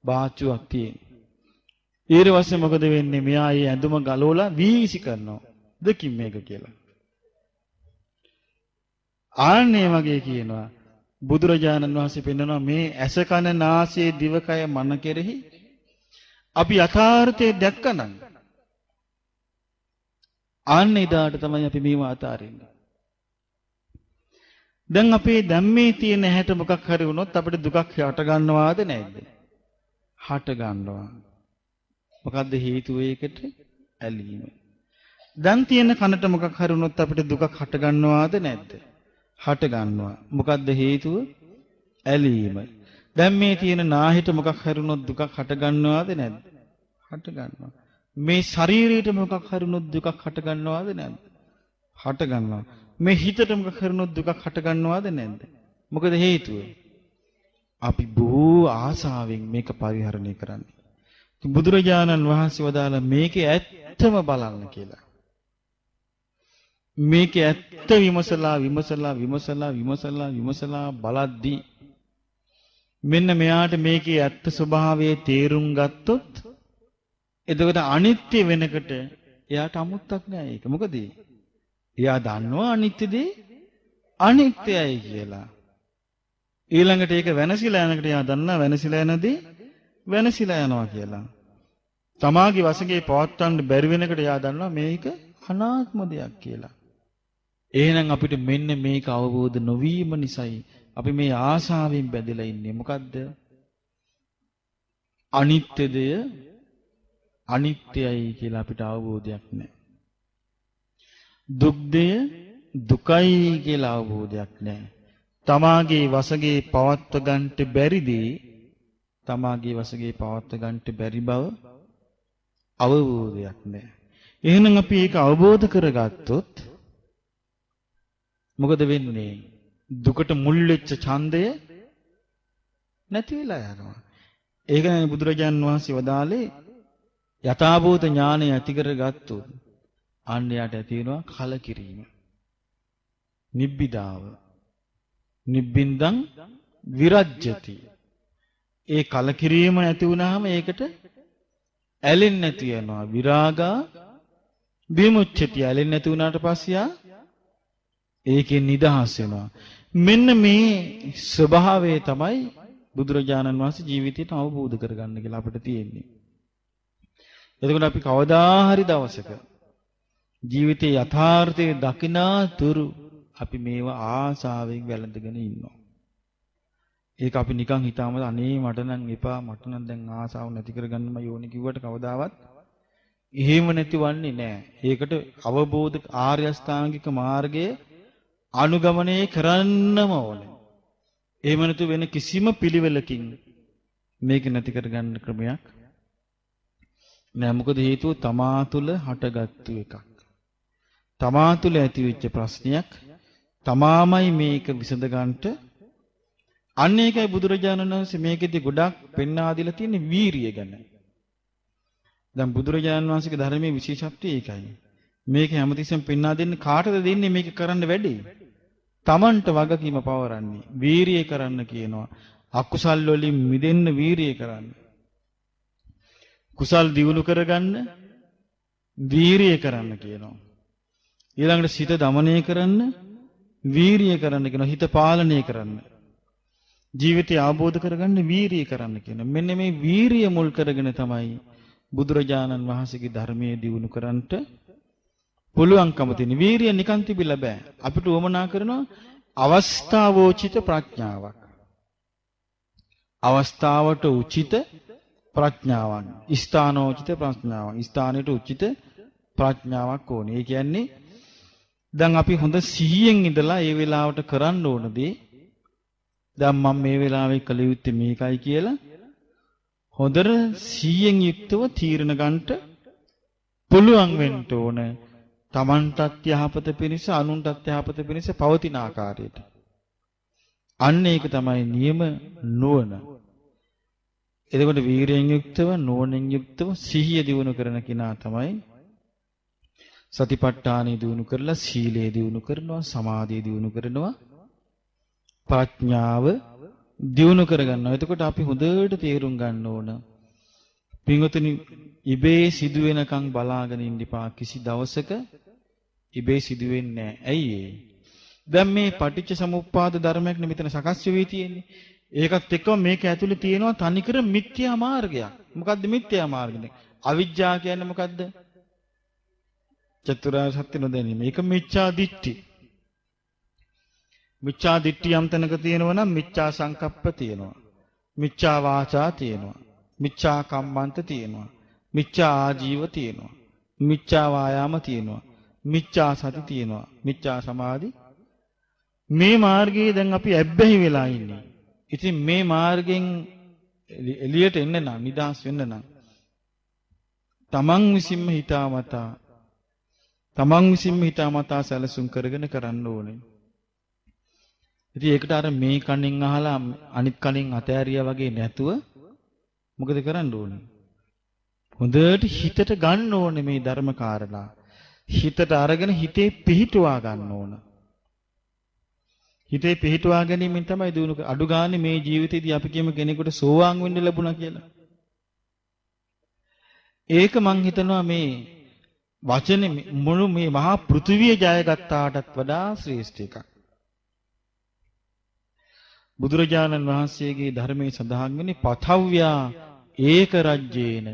බාච්චුවක් තියෙන. ඊට පස්සේ මොකද වෙන්නේ? මෙයා ඒ ඇඳුම ගලවලා වීසි කරනවා. දෙකින් මේක කියලා. ආන්නේ වගේ කියනවා බුදුරජාණන් වහන්සේ පෙන්වනවා මේ ඇස කන නාසය දිවකය මන කෙරෙහි අපි යථාර්ථය දැක්කනම් ආන්නේ දාට තමයි අපි මේව අතාරින්නේ. දැන් අපේ ධම්මේ තියෙන හැට මොකක් හරි වුණොත් අපිට දුකක් හට ගන්නවාද නැද්ද? හට ගන්නවා. මොකද්ද හේතුව ඒකට? ඇලීම. දැන් තියෙන කනට මොකක් හරි වුණොත් අපිට දුකක් හට ගන්නවාද නැද්ද? හට ගන්නවා. මොකද්ද හේතුව? ඇලීම. දැන් මේ තියෙන නාහිට මොකක් හරි වුණොත් දුකක් හට ගන්නවාද නැද්ද? හට ගන්නවා. මේ ශරීරයට මොකක් හරි වුණොත් දුකක් හට ගන්නවාද නැද්ද? හට ගන්නවා. මේ හිතට මොකක් හරි වුණොත් දුකක් හට ගන්නවාද නැද්ද? මොකද හේතුව? අපි බොහෝ ආසාවෙන් මේක පරිහරණය කරන්නේ. බුදුරජාණන් වහන්සේ වදාළ මේකේ ඇත්තම බලන්න කියලා. මේකේ ඇත්ත විමසලා බලද්දී මෙන්න මෙයාට මේකේ ඇත්ත ස්වභාවය තේරුම් ගත්තොත් එතකොට අනිත්‍ය වෙනකොට එයාට අමුත්තක් නෑ ඒක. මොකද එයා දන්නවා අනිත්‍යදී අනිත්‍යයි කියලා. ඊළඟට ඒක වෙනසිලා යනකොට එයා දන්නා වෙනසිලා යනදී වෙනසිලා යනවා කියලා. තමාගේ වශයෙන් පවත්වන්න බැරි වෙනකොට එයා දන්නවා මේක අනාත්ම දෙයක් කියලා. එහෙනම් අපිට මෙන්න මේක අවබෝධ නොවීම නිසායි අපි මේ ආශාවෙන් බැඳලා ඉන්නේ. මොකද්ද? අනිත්‍යදය අනිත්‍යයි කියලා අපිට අවබෝධයක් නැහැ. දුක්දය දුකයි කියලා අවබෝධයක් නැහැ. තමාගේ වශයෙන් පවත්ව ගන්නට බැරිදී තමාගේ වශයෙන් පවත්ව ගන්නට බැරි බව අවබෝධයක් නැහැ. එහෙනම් අපි ඒක අවබෝධ කරගත්තොත් මොකද වෙන්නේ? දුකට මුල් වෙච්ච ඡන්දය නැති වෙලා යනවා. ඒක නේ බුදුරජාන් වහන්සේ වදාළේ යථාභූත ඥානය ඇති කරගත්තොත් අන්‍යයට ඇති වෙනවා කලකිරීම. නිබ්බිදාව. නිබ්බින්දං විරජ්‍යති. ඒ කලකිරීම නැති වුනහම ඒකට ඇලෙන්නේ නැති වෙනවා. විරාගා විමුච්ඡති. ඇලෙන්නේ නැති වුණාට පස්සේ ඒකෙන් නිදහස් වෙනවා. මෙන්න මේ ස්වභාවය තමයි බුදුරජාණන් වහන්සේ ජීවිතයට අවබෝධ කරගන්න කියලා අපිට තියෙන්නේ. එතකොට අපි කවදා හරි දවසක ජීවිතයේ යථාර්ථය දකිනා තුරු අපි මේව ආසාවෙන් වැළඳගෙන ඉන්නවා. ඒක අපි නිකන් හිතාම අනේ මට නම් එපා මට නම් දැන් ආසාව නැති කරගන්නම යෝනි කිව්වට කවදාවත් එහෙම නැතිවන්නේ නැහැ. ඒකට අවබෝධ ආර්ය අෂ්ටාංගික මාර්ගයේ අනුගමනය කරන්නම ඕනේ. එහෙම නැතු වෙන කිසිම පිළිවෙලකින් මේක නැති කරගන්න ක්‍රමයක් නෑ. මොකද හේතුව තමා තුළ හටගත්තු එකක්. තමා තුළ ඇතිවෙච්ච ප්‍රශ්නයක් තමාමයි මේක විසඳ ගන්නට. අන්න ඒකයි බුදුරජාණන් වහන්සේ මේකෙදි ගොඩක් පෙන්වා දීලා තියෙන්නේ වීරිය ගැන. දැන් බුදුරජාණන් වහන්සේගේ ධර්මයේ විශේෂත්වය ඒකයි. මේක හැමතිස්සෙම පෙන්වා දෙන්නේ කාටද දෙන්නේ මේක කරන්න වැඩි? තමන්ට වගකීම පවරන්නේ. වීරිය කරන්න කියනවා. අකුසල් වලින් මිදෙන්න වීරිය කරන්න. කුසල් දියුණු කරගන්න වීරිය කරන්න කියනවා. ඊළඟට සිත දමනය කරන්න වීරිය කරන්න කියනවා. හිත පාලනය කරන්න. ජීවිතය අවබෝධ කරගන්න වීරිය කරන්න කියනවා. මෙන්න මේ වීරිය මුල් කරගෙන තමයි බුදුරජාණන් වහන්සේගේ ධර්මයේ දියුණු කරන්නට පුළුවන්කම තියෙන. වීරිය නිකන් තිබිලා බෑ. අපිට උවමනා කරනවා අවස්ථාවෝචිත ප්‍රඥාවක්. අවස්ථාවට උචිත ප්‍රඥාවක්. ස්ථානෝචිත ප්‍රඥාවක්. ස්ථානෙට උචිත ප්‍රඥාවක් ඕනේ. ඒ කියන්නේ දැන් අපි හොඳ සිහියෙන් ඉඳලා ඒ වෙලාවට කරන්න ඕන දේ දැන් මම මේ වෙලාවේ කළ යුත්තේ මේකයි කියලා හොඳට සිහියෙන් යුක්තව තීරණ ගන්නට පුළුවන් වෙන්න ඕන. තමන්ටත් යහපත පිණිස අනුන්ටත් යහපත පිණිස පවතින ආකාරයට. අන්න ඒක තමයි නියම නුවණ. එතකොට වීරයෙන් යුක්තව නුවණෙන් යුක්තව සිහිය දිනු කරන කෙනා තමයි සතිපට්ඨානෙ දිනු කරලා සීලය දිනු කරනවා සමාධිය දිනු කරනවා ප්‍රඥාව දියුණු කරගන්නවා. එතකොට අපි හොඳට තේරුම් ගන්න ඕන. පින්වතුනි ඉබේ සිදුවෙනකන් බලාගෙන ඉන්න ඉපා කිසි දවසක ඉබේ සිදුවෙන්නේ නැහැ. ඇයි ඒ? දැන් මේ පටිච්ච සමුප්පාද ධර්මයක් නේ මෙතන සකස් වෙවි තියෙන්නේ. ඒකත් එක්කම මේක ඇතුලේ තියෙනවා තනිකර මිත්‍යා මාර්ගයක්. මොකද්ද මිත්‍යා මාර්ගය? අවිජ්ජා කියන්නේ මොකද්ද? චතුරාර්ය සත්‍ය නොදැනීම. ඒක මිච්ඡා දිට්ඨි. මිච්ඡා දිට්ඨිය යම් තැනක තියෙනවා නම් මිච්ඡා සංකප්ප තියෙනවා. මිච්ඡා වාචා තියෙනවා. මිච්ඡා කම්මන්ත තියෙනවා. මිච්ඡා ආජීව තියෙනවා. මිච්ඡා වායාම තියෙනවා. මිච්ඡා සති තියෙනවා. මිච්ඡා සමාධි. මේ මාර්ගයේ දැන් අපි ඇබ්බැහි වෙලා ඉන්නේ. ඉතින් මේ මාර්ගෙන් එළියට එන්න නම් නිදහස් වෙන්න නම් තමන් විසින්ම හිතාමතා සැලසුම් කරගෙන කරන්න ඕනේ. ඉතින් ඒකට අර මේ කණෙන් අහලා අනිත් කණෙන් අතෑරියා වගේ නැතුව මොකද කරන්න ඕනේ? හොඳට හිතට ගන්න ඕනේ මේ ධර්ම කාරණා. හිතට අරගෙන හිතේ පිහිටුවා ගන්න ඕන. හිතේ පිහිටුවා ගැනීමෙන් තමයි දිනු අඩු ගානේ මේ ජීවිතේදී අපි කියමු කෙනෙකුට සෝවාන් වෙන්න ලැබුණා කියලා. ඒක මං හිතනවා මේ වචනේ මුළු මේ මහා පෘථිවිය ජයගත්තාටත් වඩා ශ්‍රේෂ්ඨ එකක්. බුදුරජාණන් වහන්සේගේ ධර්මයේ සඳහන් වෙන්නේ පතව්‍යා ඒක රජ්‍යේන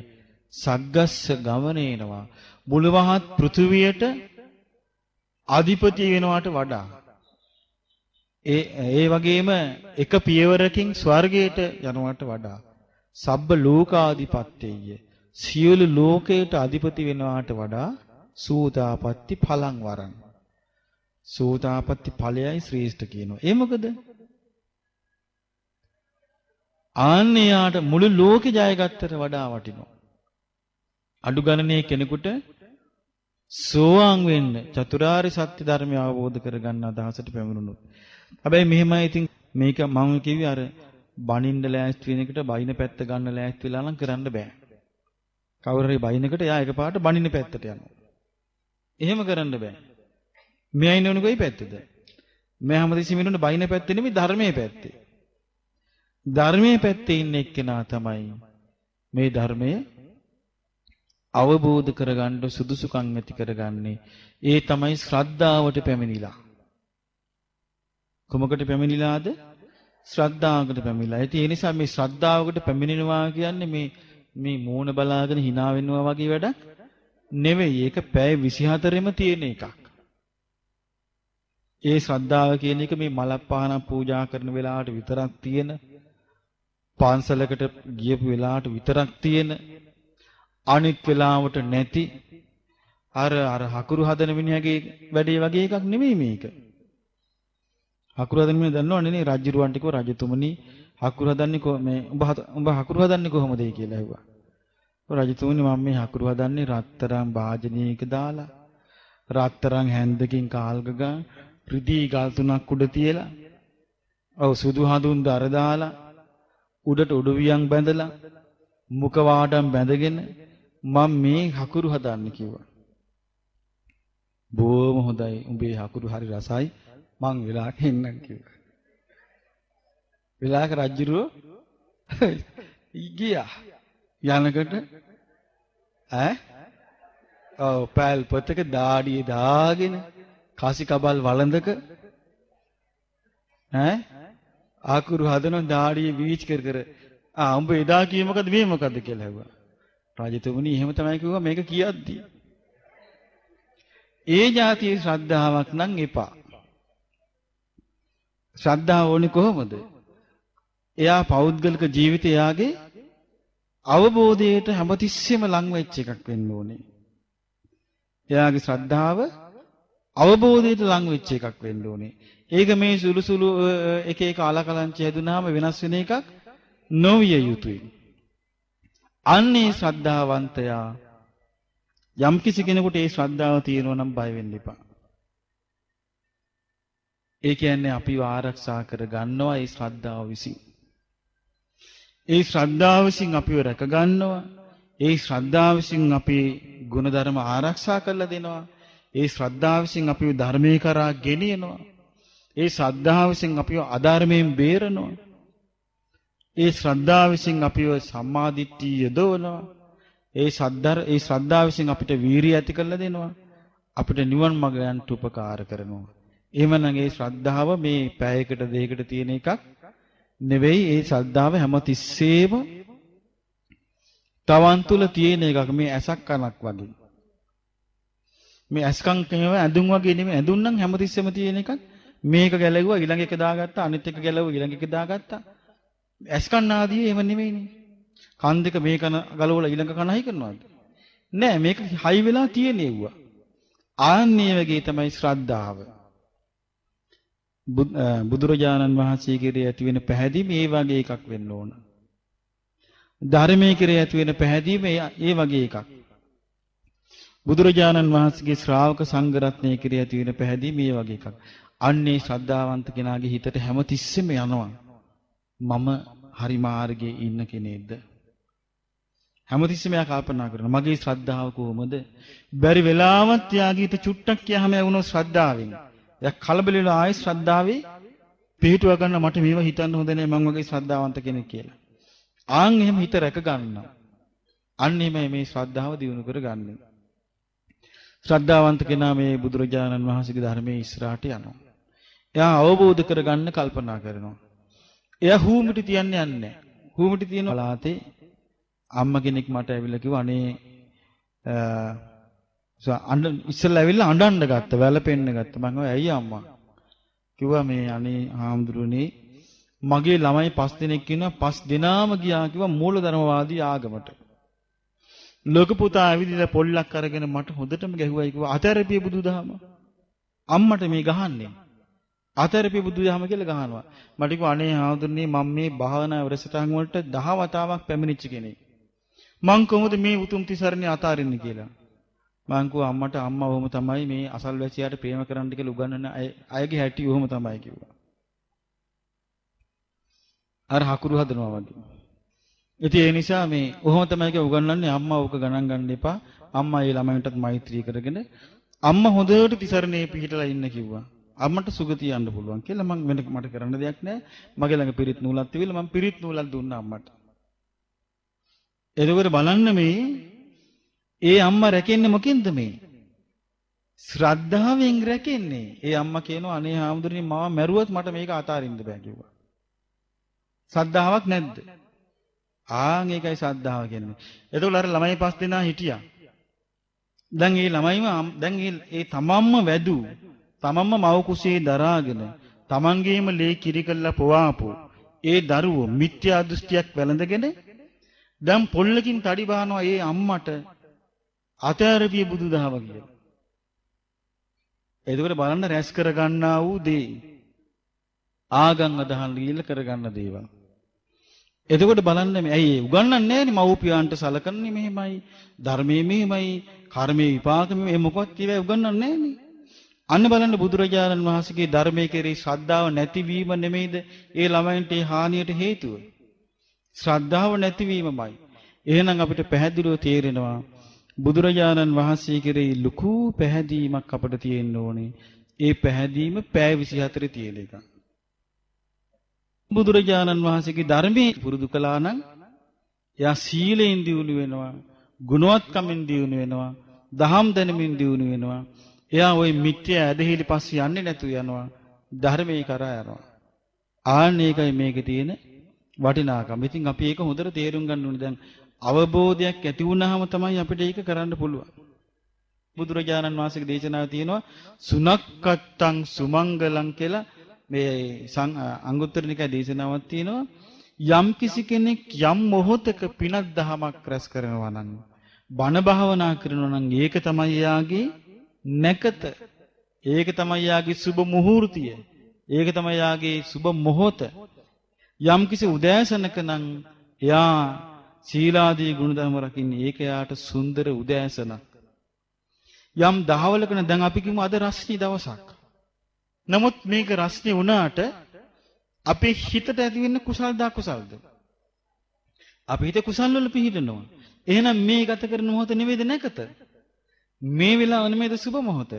සග්ගස්ස ගමනේනවා මුළුමහත් පෘථිවියට අධිපති වෙනවට වඩා ඒ වගේම එක පියවරකින් ස්වර්ගයට යනවට වඩා සබ්බ ලෝකාධිපත්තේය සියලු ලෝකයට අධිපති වෙනවට වඩා සූතාපට්ටි ඵලං වරං සූතාපට්ටි ඵලයයි ශ්‍රේෂ්ඨ කියනවා. ඒ මොකද? ආන්නයාට මුළු ලෝකෙ ජයගත්තට වඩා වටිනවා. අඩු ගණනේ කෙනෙකුට සෝවාන් වෙන්න චතුරාර්ය සත්‍ය ධර්මය අවබෝධ කරගන්න අදහසට පැමිණුණොත්. හැබැයි මෙහෙමයි ඉතින් මේක මම කිව්වේ අර බනින්න ලෑස්ති වෙන එකට බයින පැත්ත ගන්න ලෑස්ති වෙලා නම් කරන්න බෑ. කවුරු හරි බයිනකට එයා එකපාරට බනින්න පැත්තට යනවා. එහෙම කරන්න බෑ. මෙයා ඉන්නවනේ කොයි පැත්තේද? මෙයා හැමදෙස්සෙම ඉන්නවනේ බයින පැත්තේ නෙමෙයි ධර්මයේ පැත්තේ. ධර්මයේ පැත්තේ ඉන්න එක්කෙනා තමයි මේ ධර්මයේ අවබෝධ කරගන්න සුදුසුකම් ඇති කරගන්නේ. ඒ තමයි ශ්‍රද්ධාවට පැමිණිලා. කොමකට පැමිණිලාද? ශ්‍රද්ධාවකට පැමිණිලා. ඒ නිසා මේ ශ්‍රද්ධාවකට පැමිණෙනවා කියන්නේ මේ මූණ බලාගෙන hina වෙනවා වගේ වැඩක් නෙවෙයි. ඒක පැය 24ෙම තියෙන එකක්. ඒ ශ්‍රද්ධාව කියන එක මේ මලප්පහන පූජා කරන වෙලාවට විතරක් තියෙන, පාන්සලකට ගියපු වෙලාවට විතරක් තියෙන, අනිත් වෙලාවට නැති අර හකුරු හදන මිනිහගේ වැඩේ වගේ එකක් නෙමෙයි මේක. හකුරු හදන මිනිහ දන්නවනේ නේ රජුරවන්ට කිව්ව රජතුමනි හකුරු හදන්නේ මේ උඹ හකුරු හදන්නේ කොහොමද කියලා ඇහුවා. රජතුමනි මම මේ හකුරු හදන්නේ රත්තරන් භාජනයක දාලා රත්තරන් හැන්දකින් කාල්ග ගා රිදී ගල් තුනක් උඩ තියලා ඔව් සුදු හඳුන් දර දාලා උඩට උඩුවියන් බැඳලා මුඛ වාඩම් බැඳගෙන මම මේ හකුරු හදන්න කිව්වා. බොහොම හොඳයි උඹේ හකුරු හරි රසයි මං වෙලාවක එන්නම් කිව්වා. වෙලාවක රජුරෝ ගියා. යනකොට ඔව් පැල් පොතක දාඩිය දාගෙන කාසි කබල් වළඳක ආකුරු හදන දාඩිය වීච් කර උඹ එදා කියේ මොකද මේ මොකද්ද කියලා ඇහුවා. රජතුමනි එහෙම තමයි කිව්වා මේක කියද්දි. ඒ જાතියේ ශ්‍රද්ධාවක් නම් එපා. ශ්‍රද්ධාව ඕනේ කොහොමද? එයා පෞද්ගලික ජීවිතය එයාගේ අවබෝධයට හැමතිස්සෙම ලං වෙච්ච එකක් වෙන්න ඕනේ. එයාගේ ශ්‍රද්ධාව අවබෝධයට ලං වෙච්ච එකක් වෙන්න ඕනේ. ඒක මේ සුළු එක එක අලකලංචි හැදුනාම වෙනස් වෙන එකක් නොවිය යුතුයි. අන්නේ ශ්‍රද්ධාවන්තයා යම් කිසි කෙනෙකුට ඒ ශ්‍රද්ධාව තියෙනවා නම් බය වෙන්න එපා. ඒ කියන්නේ අපිව ආරක්ෂා කර ගන්නවා ඒ ශ්‍රද්ධාව විසින්. ඒ ශ්‍රද්ධාව විසින් අපිව රැක ගන්නවා. ඒ ශ්‍රද්ධාව විසින් අපේ ගුණධර්ම ආරක්ෂා කරලා දෙනවා. ඒ ශ්‍රද්ධාව විසින් අපිව ධර්මයේ කරා ගෙනියනවා. ඒ ශ්‍රද්ධාව විසින් අපිව අධර්මයෙන් බේරනවා. ඒ ශ්‍රද්ධාව විසින් අපිව සම්මාදිට්ඨිය යොදවනවා. ඒ ශ්‍රද්ධාව විසින් අපිට වීරිය ඇති කරලා දෙනවා. අපිට නිවන් මඟ යන්නට උපකාර කරනවා. එහෙමනම් ඒ ශ්‍රද්ධාව මේ පැයකට දෙකකට තියෙන එකක් නෙවෙයි. ඒ ශ්‍රද්ධාව හැමතිස්සෙම තවන් තුල තියෙන එකක්. මේ ඇසක් කනක් වගේ. මේ ඇස්කම් කියව ඇඳුම් වගේ නෙමෙයි. ඇඳුම් නම් හැමතිස්සෙම තියෙන එකක්. මේක ගැලෙවුවා ඊළඟ එක දාගත්තා. අනිත් එක ගැලෙවුවා ඊළඟ එක දාගත්තා. ඇස්කම් ආදී එහෙම නෙමෙයිනේ. කන් දෙක මේ කන ගලවලා ඊළඟ කන හයි කරනවාද? නෑ, මේක හයි වෙලා තියෙනේවුවා. ආන්නේ වගේ තමයි ශ්‍රද්ධාව. බුදුරජාණන් වහන්සේ කෙරේ ඇති වෙන පැහැදීම ඒ වගේ එකක් වෙන්න ඕන. ධර්මයේ කෙරේ ඇති වෙන පැහැදීම ඒ වගේ එකක්. බුදුරජාණන් වහන්සේගේ ශ්‍රාවක සංඝ රත්නයේ කෙරේ ඇති වෙන පැහැදීම මේ වගේ එකක්. අන්නේ ශ්‍රද්ධාවන්ත කෙනාගේ හිතට හැමතිස්සෙම යනවා මම හරි මාර්ගයේ ඉන්න කෙනෙක්ද? හැමතිස්සෙම එයා කල්පනා කරනවා මගේ ශ්‍රද්ධාව කොහොමද? බැරි වෙලාවත් යාගීත චුට්ටක් කියහම වුණොත් ශ්‍රද්ධාවෙන්. එයා කලබල වෙලා ආයෙ ශ්‍රද්ධාවේ පිහිටුව ගන්න මට මේව හිතන්න හොඳ නෑ මං වගේ ශ්‍රද්ධාවන්ත කෙනෙක් කියලා. ආන් එහෙම හිත රැක ගන්නවා. අන්න එහෙමයි මේ ශ්‍රද්ධාව දියුණු කරගන්නේ. ශ්‍රද්ධාවන්ත කෙනා මේ බුදුරජාණන් වහන්සේගේ ධර්මයේ ඉස්සරහට යනවා. එයා අවබෝධ කරගන්න කල්පනා කරනවා. එයා හූමිටි තියන්නේ නැහැ. හූමිටි තියෙන පළාතේ අම්මා කෙනෙක් මට ඇවිල්ලා කිව්වා අනේ ඉස්සෙල්ලා ඇවිල්ලා අඬන්න ගත්තා, වැළපෙන්න ගත්තා. මම කිව්වා ඇයි අම්මා? කිව්වා මේ අනේ හාමුදුරනේ මගේ ළමයි 5 දෙනෙක් ඉන්නවා 5 දෙනාම ගියා කිව්වා මූලධර්මවාදී ආගමට. ලොකු පුතා ඇවිදලා පොල්ලක් අරගෙන මට හොඳටම ගැහුවයි කිව්වා අතරපිය බුදුදහම. අම්මට මේ ගහන්නේ. අතරපිය බුදුදහම කියලා ගහනවා. මට කිව්වා අනේ හාමුදුරනේ මම මේ භාවනා වැඩසටහන් වලට 10 වතාවක් පැමිණිච්ච කෙනෙක්. මං කොහොමද මේ උතුම් තිසරණේ අතාරින්නේ කියලා. මං කිව්වා අම්මට අම්මා ඔහොම තමයි මේ අසල්වැසියාට ප්‍රේම කරන්න කියලා උගන්වන අයගේ හැටි ඔහොම තමයි කිව්වා. අර හකුරු හදනවා වගේ. ඉතින් ඒ නිසා මේ ඔහොම තමයි කිය උගන්වන්නේ අම්මා ඕක ගණන් ගන්න එපා. අම්මා ඒ ළමයින්ටත් මෛත්‍රී කරගෙන අම්මා හොඳට තිසරණේ පිහිටලා ඉන්න කිව්වා. අම්මට සුගතිය යන්න පුළුවන් කියලා මට කරන්න දෙයක් නැහැ. මගේ ළඟ පිරිත් නූලක් තිබිලා මම පිරිත් නූලක් දුන්නා අම්මට. එතකොට බලන්න මේ ඒ අම්මා රැකෙන්නේ මොකෙන්ද මේ? ශ්‍රද්ධාවෙන් රැකෙන්නේ. ඒ අම්මා කියනවා අනේ හාමුදුරනේ මාව මැරුවත් මට මේක අතාරින්න බෑ කිව්වා. ශ්‍රද්ධාවක් නැද්ද? ආන් ඒකයි ශ්‍රද්ධාව කියන්නේ. එතකොට අර ළමයි 5 දෙනා හිටියා. දැන් ඒ ළමයිම දැන් ඒ තමන්ම වැදු තමන්ම මව කුසේ දරාගෙන තමන්ගේම ලේ කිරි කළා පොවාපු ඒ දරුවෝ මිත්‍යා දෘෂ්ටියක් වැළඳගෙන දැන් පොල්ලකින් තඩි බහනවා ඒ අම්මට අතරපිය බුදුදහම කියලා. එතකොට බලන්න රැස් කරගන්නා වූ දේ ආගම් අදහන් লীල කරගන්න දේවල්. එතකොට බලන්න මේ ඇයි උගන්වන්නේ නැහැනේ මව්පියන්ට සලකන්නේ මෙහෙමයි ධර්මයේ මෙහෙමයි කර්මයේ විපාක මෙහෙමයි මොකක්ද කියලා උගන්වන්නේ නැහැනේ. අන්න බලන්න බුදුරජාණන් වහන්සේගේ ධර්මයේ කෙරෙහි ශ්‍රද්ධාව නැතිවීම නෙමෙයිද ඒ ළමයින්ට ඒ හානියට හේතුව. ශ්‍රද්ධාව නැතිවීමමයි. එහෙනම් අපිට පැහැදිලිව තේරෙනවා බුදුරජාණන් වහන්සේ කෙරෙහි ලুকু පැහැදීමක් අපිට තියෙන්න ඕනේ. ඒ පැහැදීම පැය 24 තියෙන එක. බුදුරජාණන් වහන්සේගේ ධර්මයේ පුරුදු කළා නම් එයා සීලෙන් දියුණු වෙනවා, ගුණවත්කමින් දියුණු වෙනවා, දහම් දැනමින් දියුණු වෙනවා. එයා ওই මිත්‍යා ඇදහිලි පස්සේ යන්නේ නැතු යනවා, ධර්මයේ කරා යනවා. ආන්න ඒකයි මේකේ තියෙන වටිනාකම. ඉතින් අපි ඒක හොඳට තේරුම් ගන්න ඕනේ. දැන් අවබෝධයක් ඇති වුණාම තමයි අපිට ඒක කරන්න පුළුවන්. බුදුරජාණන් වහන්සේගේ දේශනාවේ තියෙනවා සුනක්කත්තං සුමංගලං කියලා මේ අංගුත්තර නිකායේ දේශනාවක් තියෙනවා. යම් කිසි කෙනෙක් යම් මොහොතක පිනක් දහමක් රැස් කරනවා නම් බණ භාවනා කරනවා නම් ඒක තමයි යාගේ නැකත. ඒක තමයි යාගේ සුබ මුහූර්තිය. ඒක තමයි යාගේ සුබ මොහොත. යම් කිසි උදෑසනක නම් එයා සීලාදී ගුණධර්ම රකින්නේ ඒක යාට සුන්දර උදෑසනක්. යම් දහවලක දැන් අපි කිව්ව අද රස්නි දවසක්. නමුත් මේක රස්නි වුණාට අපේ හිතට ඇති වෙන්නේ කුසල්ද අකුසල්ද? අපේ හිත කුසල් වල පිහිටනවා. එහෙනම් මේ ගත කරන මොහොත නෙවෙයිද නැකත? මේ වෙලාව නෙමෙයිද සුබ මොහොත?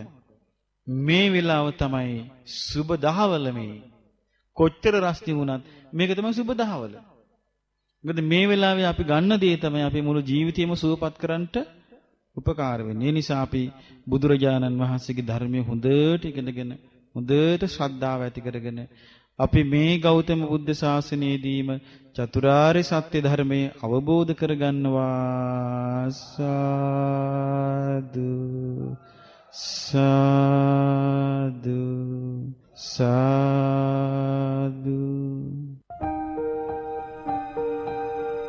මේ වෙලාව තමයි සුබ දහවල මේ. කොච්චර රස්ති වුණත් මේක තමයි සුබ දහවල. මොකද මේ වෙලාවේ අපි ගන්න දේ තමයි අපි මුළු ජීවිතේම සුවපත් කරන්නට උපකාර වෙන්නේ. ඒ නිසා අපි බුදුරජාණන් වහන්සේගේ ධර්මයේ හොඳට ඉගෙනගෙන හොඳට ශ්‍රද්ධාව ඇති කරගෙන අපි මේ ගෞතම බුද්ධ ශාසනයේදීම චතුරාර්ය සත්‍ය ධර්මයේ අවබෝධ කරගන්නවා. සාදු සාදු